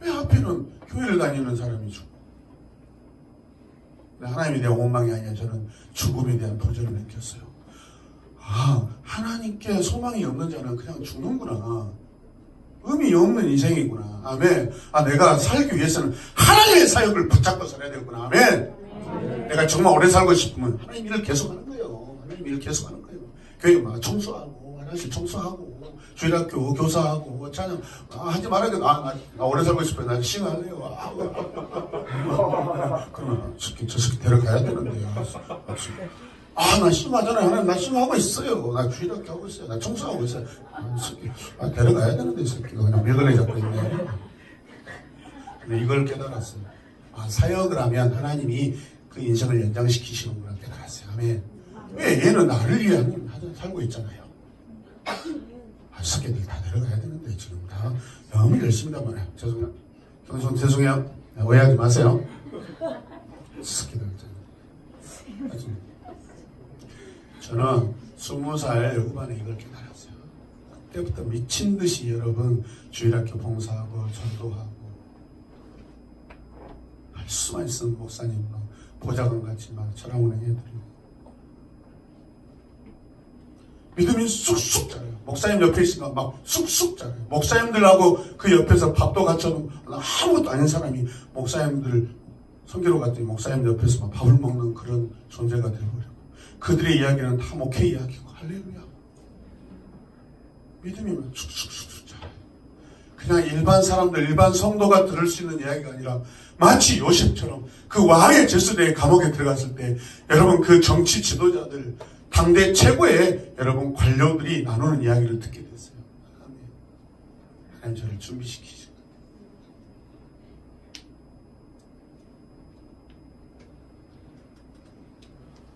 왜 하필은 교회를 다니는 사람이 죽어? 하나님에 대한 원망이 아니라 저는 죽음에 대한 도전을 느꼈어요. 하나님께 소망이 없는 자는 그냥 죽는구나. 의미 없는 인생이구나. 아멘. 내가 살기 위해서는 하나님의 사역을 붙잡고 살아야 되겠구나. 아멘. 내가 정말 오래 살고 싶으면 하나님 일을 계속하는 거예요. 하나님 일을 계속하는 거예요. 교회 막 청소하고 화장실 청소하고 주일학교 교사하고 찬양 하지 말아야 돼. 나 오래 살고 싶어요. 나 싱할래요. 그러면 저 새끼 데려가야 되는데요. 나 싱하잖아요. 하나님 나 싱하고 있어요. 나 주일학교 하고 있어요. 나 청소하고 있어요. 데려가야 되는데 이 새끼가 그냥 밀거리 잡고 있네. 근데 이걸 깨달았어요. 사역을 하면 하나님이 그 인생을 연장시키시는구나 깨달았어요. 아멘. 왜 얘는 나를 위해 살고 있잖아요. 새끼들 다 데려가야 되는데 지금 다 너무 열심히 하면 죄송해요. 오해하지 마세요. 새끼들 저는 20살 후반에 이걸 깨달았어요. 그때부터 미친 듯이 여러분 주일학교 봉사하고 전도하고 할 수만 있으면 목사님 보좌관 같이 막 철학운행 해드리고 믿음이 쑥쑥 자라요. 목사님 옆에 있으면 막 쑥쑥 자라요. 목사님들하고 그 옆에서 밥도 같이 아무것도 아닌 사람이 목사님들 선교로 갔더니 목사님 옆에서 막 밥을 먹는 그런 존재가 되어버리고, 그들의 이야기는 다 목회 이야기고. 할렐루야. 믿음이 막 쑥쑥쑥쑥 자라요. 그냥 일반 사람들, 일반 성도가 들을 수 있는 이야기가 아니라 마치 요셉처럼 그 왕의 제수대의 감옥에 들어갔을 때 여러분 그 정치 지도자들, 당대 최고의 여러분 관료들이 나누는 이야기를 듣게 됐어요. 하나님 저를 준비시키신 거예요.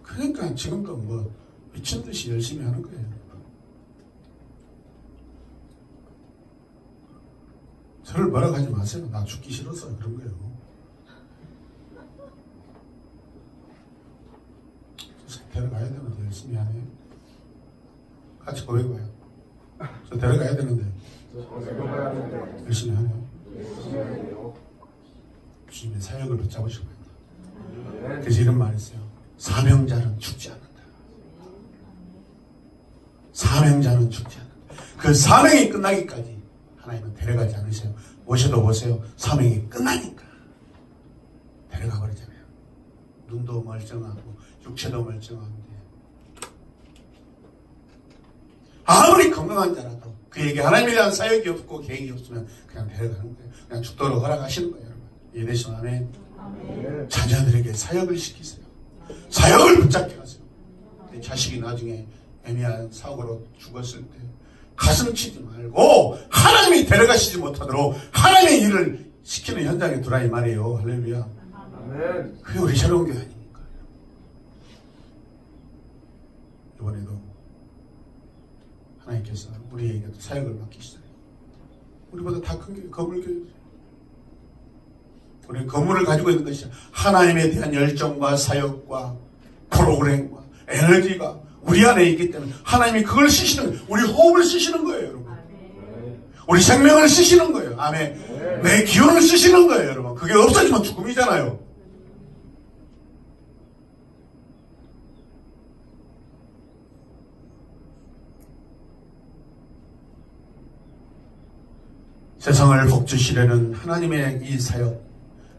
그러니까 지금도 뭐 미친 듯이 열심히 하는 거예요. 저를 뭐라고 하지 마세요. 나 죽기 싫어서 그런 거예요. 데려가야 되는데 열심히 하네. 같이 고백해봐요. 저 데려가야 되는데 열심히 하네요. 주님의 사역을 붙잡으시고 있다. 그래서 이런 말이 있어요. 사명자는 죽지 않는다. 사명자는 죽지 않는다. 그 사명이 끝나기까지 하나님은 데려가지 않으세요. 모셔도 보세요. 사명이 끝나니까 데려가 버리잖아요. 눈도 멀쩡하고 육체도 멀쩡한데 아무리 건강한 자라도 그에게 하나님에 대한 사역이 없고 계획이 없으면 그냥 데려가는 거예요. 그냥 죽도록 허락하시는 거예요. 여러분. 이해되시면 아멘. 자녀들에게 사역을 시키세요. 사역을 붙잡게 하세요. 자식이 나중에 애매한 사고로 죽었을 때 가슴 치지 말고 하나님이 데려가시지 못하도록 하나님의 일을 시키는 현장에 두라 이 말이에요. 할렐루야. 아멘. 그게 우리 새로운 교회 아닙니까? 이번에도 하나님께서 우리에게도 사역을 맡기시잖아요. 우리보다 다 큰 교회, 건물교회. 우리 건물을 가지고 있는 것이 하나님에 대한 열정과 사역과 프로그램과 에너지가 우리 안에 있기 때문에 하나님이 그걸 쓰시는, 우리 호흡을 쓰시는 거예요, 여러분. 우리 생명을 쓰시는 거예요. 아멘. 내 기운을 쓰시는 거예요, 여러분. 그게 없어지면 죽음이잖아요. 세상을 복주시려는 하나님의 이 사역,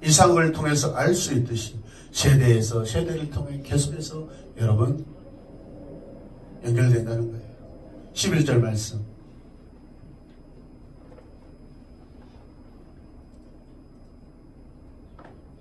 이 사역을 통해서 알 수 있듯이 세대에서 세대를 통해 계속해서 여러분 연결된다는 거예요. 11절 말씀.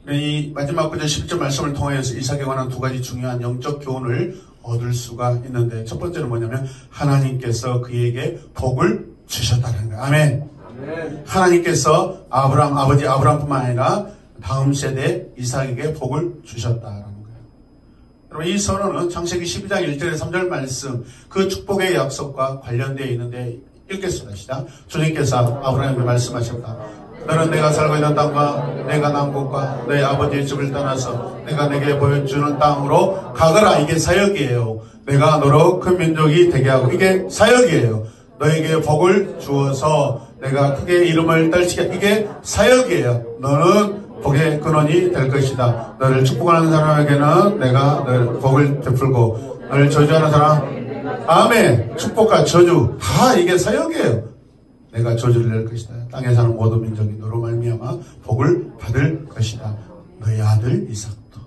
이 마지막 구절 10절 말씀을 통해서 이삭에 관한 두 가지 중요한 영적 교훈을 얻을 수가 있는데, 첫 번째는 뭐냐면 하나님께서 그에게 복을 주셨다는 거예요. 아멘. 아멘. 하나님께서 아버지 아브라함뿐만 아니라 다음 세대 이삭에게 복을 주셨다라는 거예요. 여러분, 이 선언은 창세기 12장 1절에 3절 말씀, 그 축복의 약속과 관련되어 있는데 읽겠습니다. 시작. 주님께서 아브라함에게 말씀하셨다. 너는 내가 살고 있는 땅과 내가 난 곳과 내 아버지의 집을 떠나서 내가 내게 보여주는 땅으로 가거라. 이게 사역이에요. 내가 너로 큰 민족이 되게 하고, 이게 사역이에요. 너에게 복을 주어서 내가 크게 이름을 떨치게, 이게 사역이에요. 너는 복의 근원이 될 것이다. 너를 축복하는 사람에게는 내가 너를 복을 베풀고, 너를 저주하는 사람, 아멘. 축복과 저주 다 이게 사역이에요. 내가 저주를 낼 것이다. 땅에 사는 모든 민족이 너로 말미암아 복을 받을 것이다. 너의 아들 이삭도,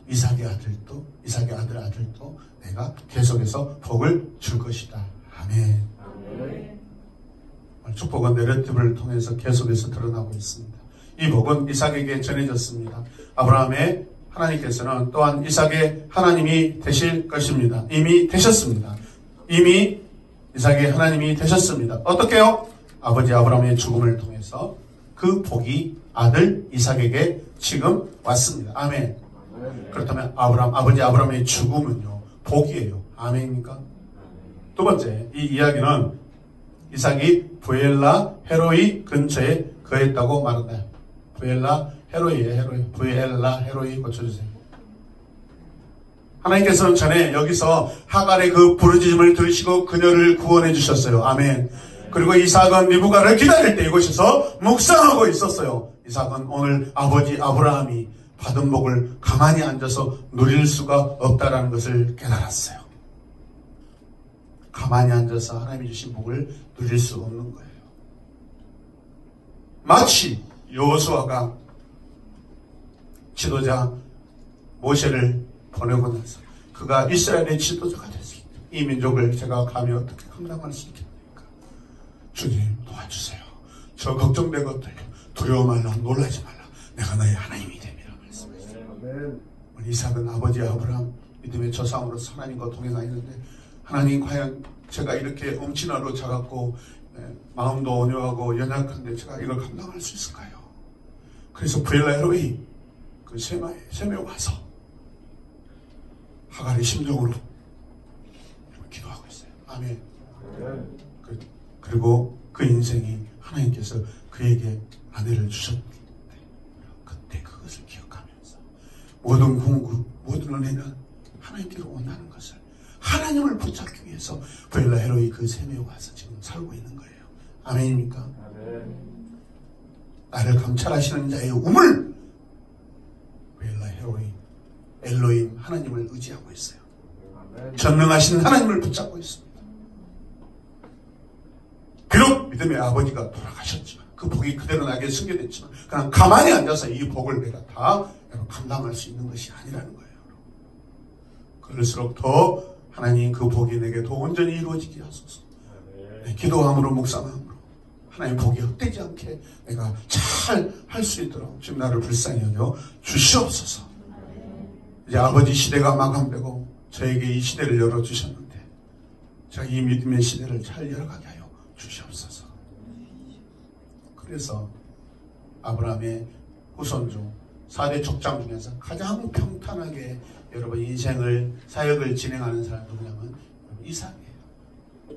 이삭의 아들도, 이삭의 아들도 내가 계속해서 복을 줄 것이다. 아멘. 축복은 내러티브를 통해서 계속해서 드러나고 있습니다. 이 복은 이삭에게 전해졌습니다. 아브라함의 하나님께서는 또한 이삭의 하나님이 되실 것입니다. 이미 되셨습니다. 이미 이삭의 하나님이 되셨습니다. 어떻게요? 아버지 아브라함의 죽음을 통해서 그 복이 아들 이삭에게 지금 왔습니다. 아멘. 그렇다면 아버지 아브라함의 죽음은요, 복이에요. 아멘입니까? 두 번째, 이 이야기는 이삭이 부엘라 헤로이 근처에 거했다고 말한다. 부엘라 헤로이에 부엘라 헤로이 고쳐주세요. 하나님께서는 전에 여기서 하갈의 그 부르짖음을 들으시고 그녀를 구원해 주셨어요. 아멘. 그리고 이삭은 리브가를 기다릴 때 이곳에서 묵상하고 있었어요. 이삭은 오늘 아버지 아브라함이 받은 복을 가만히 앉아서 누릴 수가 없다라는 것을 깨달았어요. 가만히 앉아서 하나님이 주신 복을 누릴 수 없는 거예요. 마치 여호수아가 지도자 모세를 보내고 나서 그가 이스라엘의 지도자가 됐을 때 이 민족을 제가 감히 어떻게 감당할 수 있겠습니까? 주님 도와주세요. 저 걱정되거든요. 두려워 말라, 놀라지 말라. 내가 너의 하나님이 됨이라 말씀하셨어요. 이삭은 아버지 아브라함 믿음의 조상으로서 하나님과 동행하였는데 하나님 과연 제가 이렇게 엄친아로 자랐고 마음도 온유하고 연약한데 제가 이걸 감당할 수 있을까요? 그래서 브엘라 엘로이 그 셈에 와서 하갈의 심정으로 기도하고 있어요. 아멘. 그리고 그 인생이 하나님께서 그에게 아내를 주셨는데 그때 그것을 기억하면서 모든 궁극, 모든 은혜는 하나님께로 온다는 것을 하나님을 붙잡기 위해서 브엘라 엘로이 그 셈에 와서 지금 살고 있는 거예요. 아멘입니까? 아멘. 나를 감찰하시는 자의 우물 브엘라 엘로임 하나님을 의지하고 있어요. 아멘. 전능하신 하나님을 붙잡고 있습니다. 비록 믿음의 아버지가 돌아가셨지만 그 복이 그대로 나에게 숨겨졌지만 그냥 가만히 앉아서 이 복을 내가 다 감당할 수 있는 것이 아니라는 거예요. 그럴수록 더 하나님 그 복이 내게 더 온전히 이루어지게 하소서. 내 기도함으로 묵상함으로 하나님 복이 헛되지 않게 내가 잘 할 수 있도록 지금 나를 불쌍히 여겨 주시옵소서. 이제 아버지 시대가 마감되고 저에게 이 시대를 열어주셨는데 제가 이 믿음의 시대를 잘 열어가게 하여 주시옵소서. 그래서 아브라함의 후손 중 4대 족장 중에서 가장 평탄하게 여러분 인생을 사역을 진행하는 사람이 누구냐면 이삭이에요.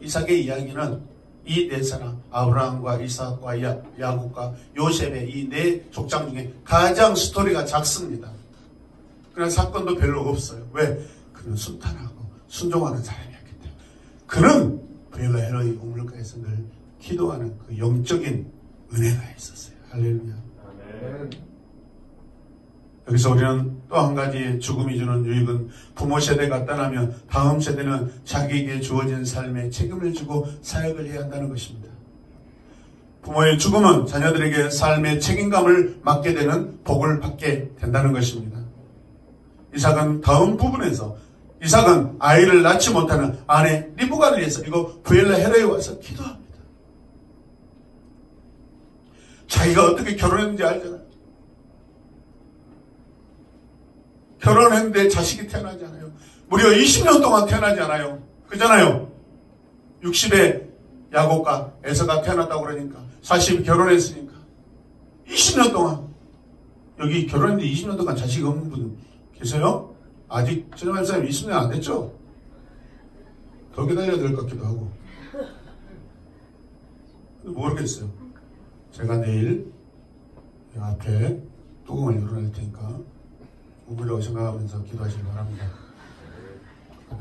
이삭의 이야기는 이 네 사람 아브라함과 이삭과 야곱과 요셉의 이 네 족장 중에 가장 스토리가 작습니다. 그런 사건도 별로 없어요. 왜? 그는 순탄하고 순종하는 사람이었기 때문에. 그는 브엘라 엘로이 우물가에서 늘 기도하는 그 영적인 은혜가 있었어요. 할렐루야. 아멘. 여기서 우리는 또 한 가지 죽음이 주는 유익은 부모 세대가 떠나면 다음 세대는 자기에게 주어진 삶에 책임을 지고 사역을 해야 한다는 것입니다. 부모의 죽음은 자녀들에게 삶의 책임감을 맡게 되는 복을 받게 된다는 것입니다. 이삭은 다음 부분에서 이삭은 아이를 낳지 못하는 아내 리브가를 위해서 이거 브엘라 엘로이에 와서 기도합니다. 자기가 어떻게 결혼했는지 알잖아요. 결혼했는데 자식이 태어나지 않아요. 무려 20년 동안 태어나지 않아요. 그잖아요. 60에 야곱과 에서가 태어났다고 그러니까 40이 결혼했으니까 20년 동안 여기 결혼했는데 20년 동안 자식이 없는 분 계세요? 아직 전화할 사람이 20년 안 됐죠? 더 기다려야 될 것 같기도 하고 모르겠어요. 제가 내일 이 앞에 뚜껑을 열어낼 테니까 우물이라고 생각하면서 기도하시기 바랍니다.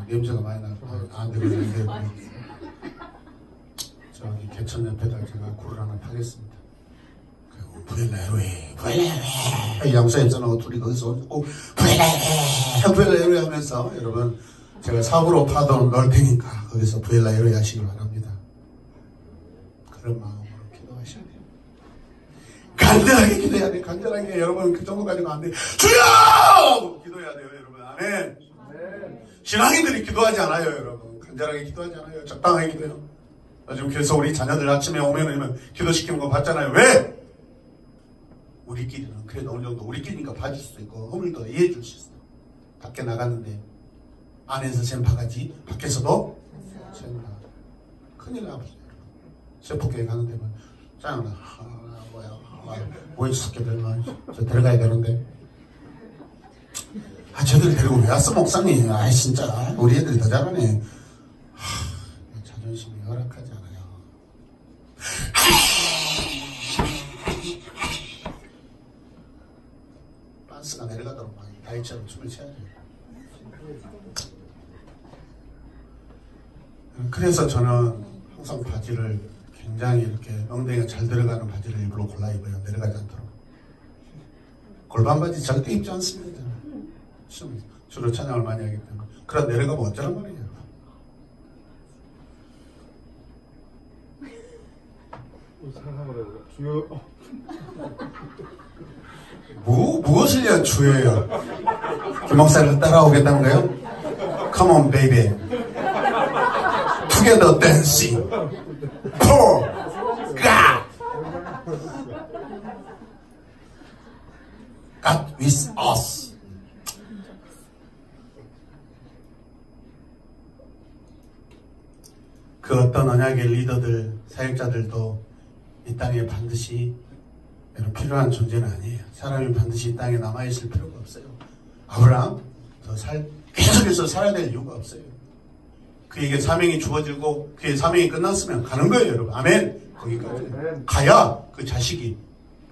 냄새가 많이 나고 안 되고 저기 개천 옆에다 제가 굴을 하나 파겠습니다. 그리고 브엘라 엘로이 양수의 전하고 둘이 거기서 꼭 브엘라 엘로이 하면서 여러분 제가 삽으로 파도 넣을 테니까 거기서 브엘라 엘로이 하시길 바랍니다. 그런 마음으로 기도하셔야 돼요. 간절하게 기도해야 돼요. 간절하게 여러분 그 정도 가지고 안 돼요. 주여! 기도해야 돼요 여러분. 아멘. 신앙인들이 기도하지 않아요 여러분. 간절하게 기도하지 않아요. 적당하게 기도해요. 요즘 그래서 우리 자녀들 아침에 오면 기도시키는 거 봤잖아요. 왜? 우리끼리는 그래도 어느 정도 우리끼리니까 봐줄 수도 있고 허물도 이해해 줄 수 있어. 밖에 나갔는데 안에서 샘 바가지 밖에서도 샘 바가지. 큰일 나버려요. 세포교회 가는데 짜증나. 뭐해 새끼들 저 데려가야 되는데 쟤들 데리고 왜 왔어 목사님. 진짜 우리 애들이 더 잘하네. 자존심이 허락하지 않아요. 빤스가 내려가도록 막 다이처럼 춤을 춰야 돼요. 그래서 저는 항상 바지를 굉장히 이렇게 엉덩이가 잘 들어가는 바지를 일부러 골라 입어요. 내려가지 않도록. 골반 바지 절대 입지 않습니다. 저는 주로 찬양을 많이 하기 때문에. 그러다 내려가면 어쩌란 말이에요. 상상을 주요. 무엇을 위한 주예요? 김 목사를 따라오겠다는 거예요? Come on, baby. Together dancing. For God. God with us. 그 어떤 언약의 리더들, 사역자들도 이 땅에 반드시 필요한 존재는 아니에요. 사람이 반드시 이 땅에 남아있을 필요가 없어요. 아브라함 계속해서 살아야 될 이유가 없어요. 그에게 사명이 주어지고 그의 사명이 끝났으면 가는 거예요, 여러분. 아멘. 거기까지 가야 그 자식이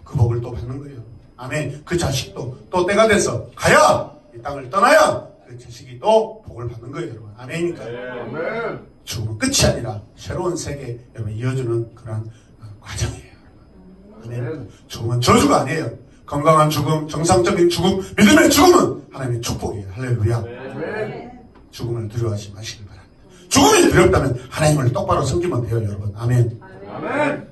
그 복을 또 받는 거예요. 아멘. 그 자식도 또 때가 돼서 가야 이 땅을 떠나야 그 자식이 또 복을 받는 거예요, 여러분. 아멘이니까. 아멘. 죽음은 끝이 아니라 새로운 세계 여러분 이어주는 그런 과정이에요. 아멘. 죽음은 저주가 아니에요. 건강한 죽음, 정상적인 죽음, 믿음의 죽음은 하나님의 축복이에요. 할렐루야. 아멘. 죽음을 두려워하지 마시길 바랍니다. 죽음이 두렵다면 하나님을 똑바로 섬기면 돼요, 여러분. 아멘. 아멘.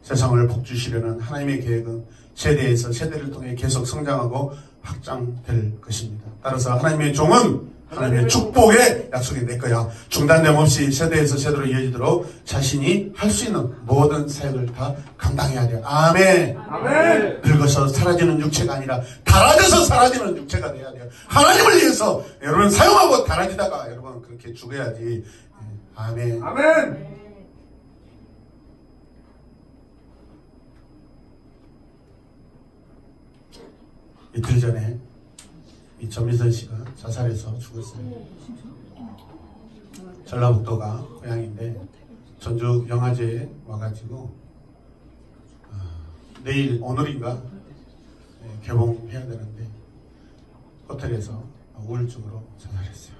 세상을 복주시려는 하나님의 계획은 세대에서 세대를 통해 계속 성장하고 확장될 것입니다. 따라서 하나님의 종은 하나님의 축복의 약속이 내 거야. 중단됨 없이 세대에서 세대로 이어지도록 자신이 할 수 있는 모든 사역을 다 감당해야 돼요. 아멘. 아멘. 늙어서 사라지는 육체가 아니라 달아져서 사라지는 육체가 돼야 돼요. 하나님을 위해서 여러분 사용하고 달아지다가 여러분 그렇게 죽어야지. 아멘. 아멘. 이틀 전에 이 전미선 씨가 자살해서 죽었어요. 전라북도가 고향인데 전주 영화제에 와가지고 내일 오늘인가 개봉해야 되는데 호텔에서 우울증으로 자살했어요.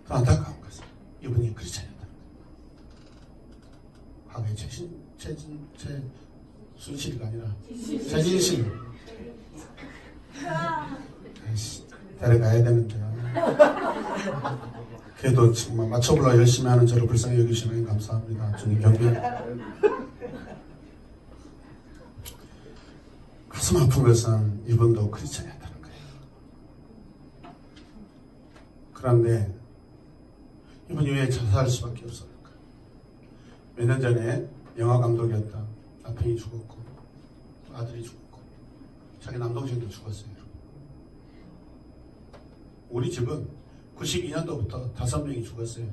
더 안타까운 것은 이분이 크리스찬이었다. 과거에 최순실이가 아니라 최진실 데려가야 되는데 그래도 정말 맞춰보려 열심히 하는 저를 불쌍히 여기시면 감사합니다. 주님 경배. 가슴 아픈 것은 이분도 크리스찬이었다는 거예요. 그런데 이분이 왜 자살할 수밖에 없었을까? 몇 년 전에 영화 감독이었던 남편이 죽었고 아들이 죽었고 자기 남동생도 죽었어요. 우리 집은 92년도부터 5명이 죽었어요.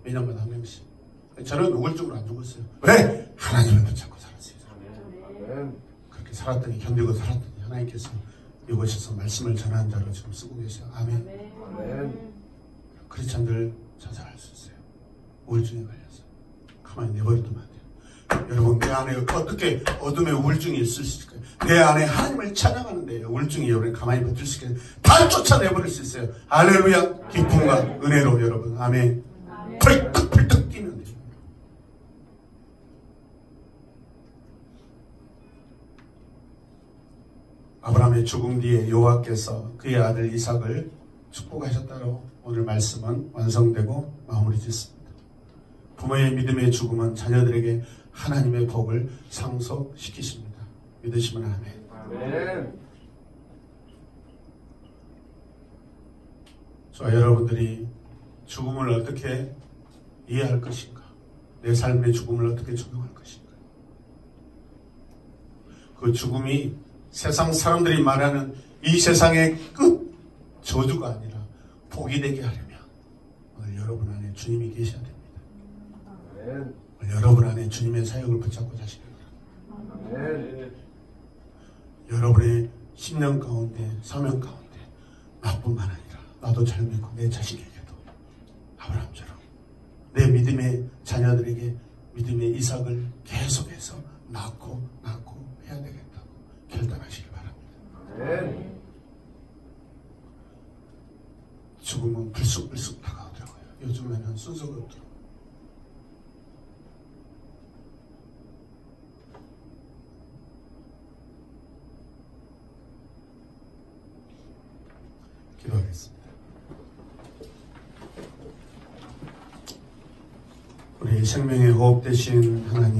매년마다 한 명씩. 저는 우울증으로 안 죽었어요. 왜? 하나님을 붙잡고 살았어요. 그렇게 살았더니 견디고 살았더니 하나님께서 이곳에서 말씀을 전하는 자로 지금 쓰고 계세요. 아멘. 크리스찬들 자살할 수 있어요. 우울증에 걸려서. 가만히 내버려두면 안 돼요. 여러분 내 안에 어떻게 어둠의 우울증이 있을 수 있을까요? 내 안에 하나님을 찬양하는데 우울증이 여러분 가만히 버틸 수 있게 다 쫓아내버릴 수 있어요. 할렐루야. 기쁨과 은혜로 여러분. 아멘. 펄떡펄떡 뛰면 돼요. 아브라함의 죽음 뒤에 여호와께서 그의 아들 이삭을 축복하셨다로 오늘 말씀은 완성되고 마무리 짓습니다. 부모의 믿음의 죽음은 자녀들에게 하나님의 복을 상속시키십니다. 믿으시면 아멘. 아멘. 저와 여러분들이 죽음을 어떻게 이해할 것인가? 내 삶의 죽음을 어떻게 적용할 것인가? 그 죽음이 세상 사람들이 말하는 이 세상의 끝 저주가 아니라 복이 되게 하려면 오늘 여러분 안에 주님이 계셔야 됩니다. 아멘. 여러분 안에 주님의 사역을 붙잡고 자시기 바랍니다. 아멘. 여러분의 10년 가운데 사명 가운데 나뿐만 아니라 나도 잘 믿고 내 자식에게도 아브라함처럼 내 믿음의 자녀들에게 믿음의 이삭을 계속해서 낳고 해야 되겠다고 결단하시기 바랍니다. 아멘. 죽음은 불쑥불쑥 다가오더라고요. 요즘에는 순서가 없더라고요. 기도하겠습니다. 우리 우리 생명의 호흡 되신 하나님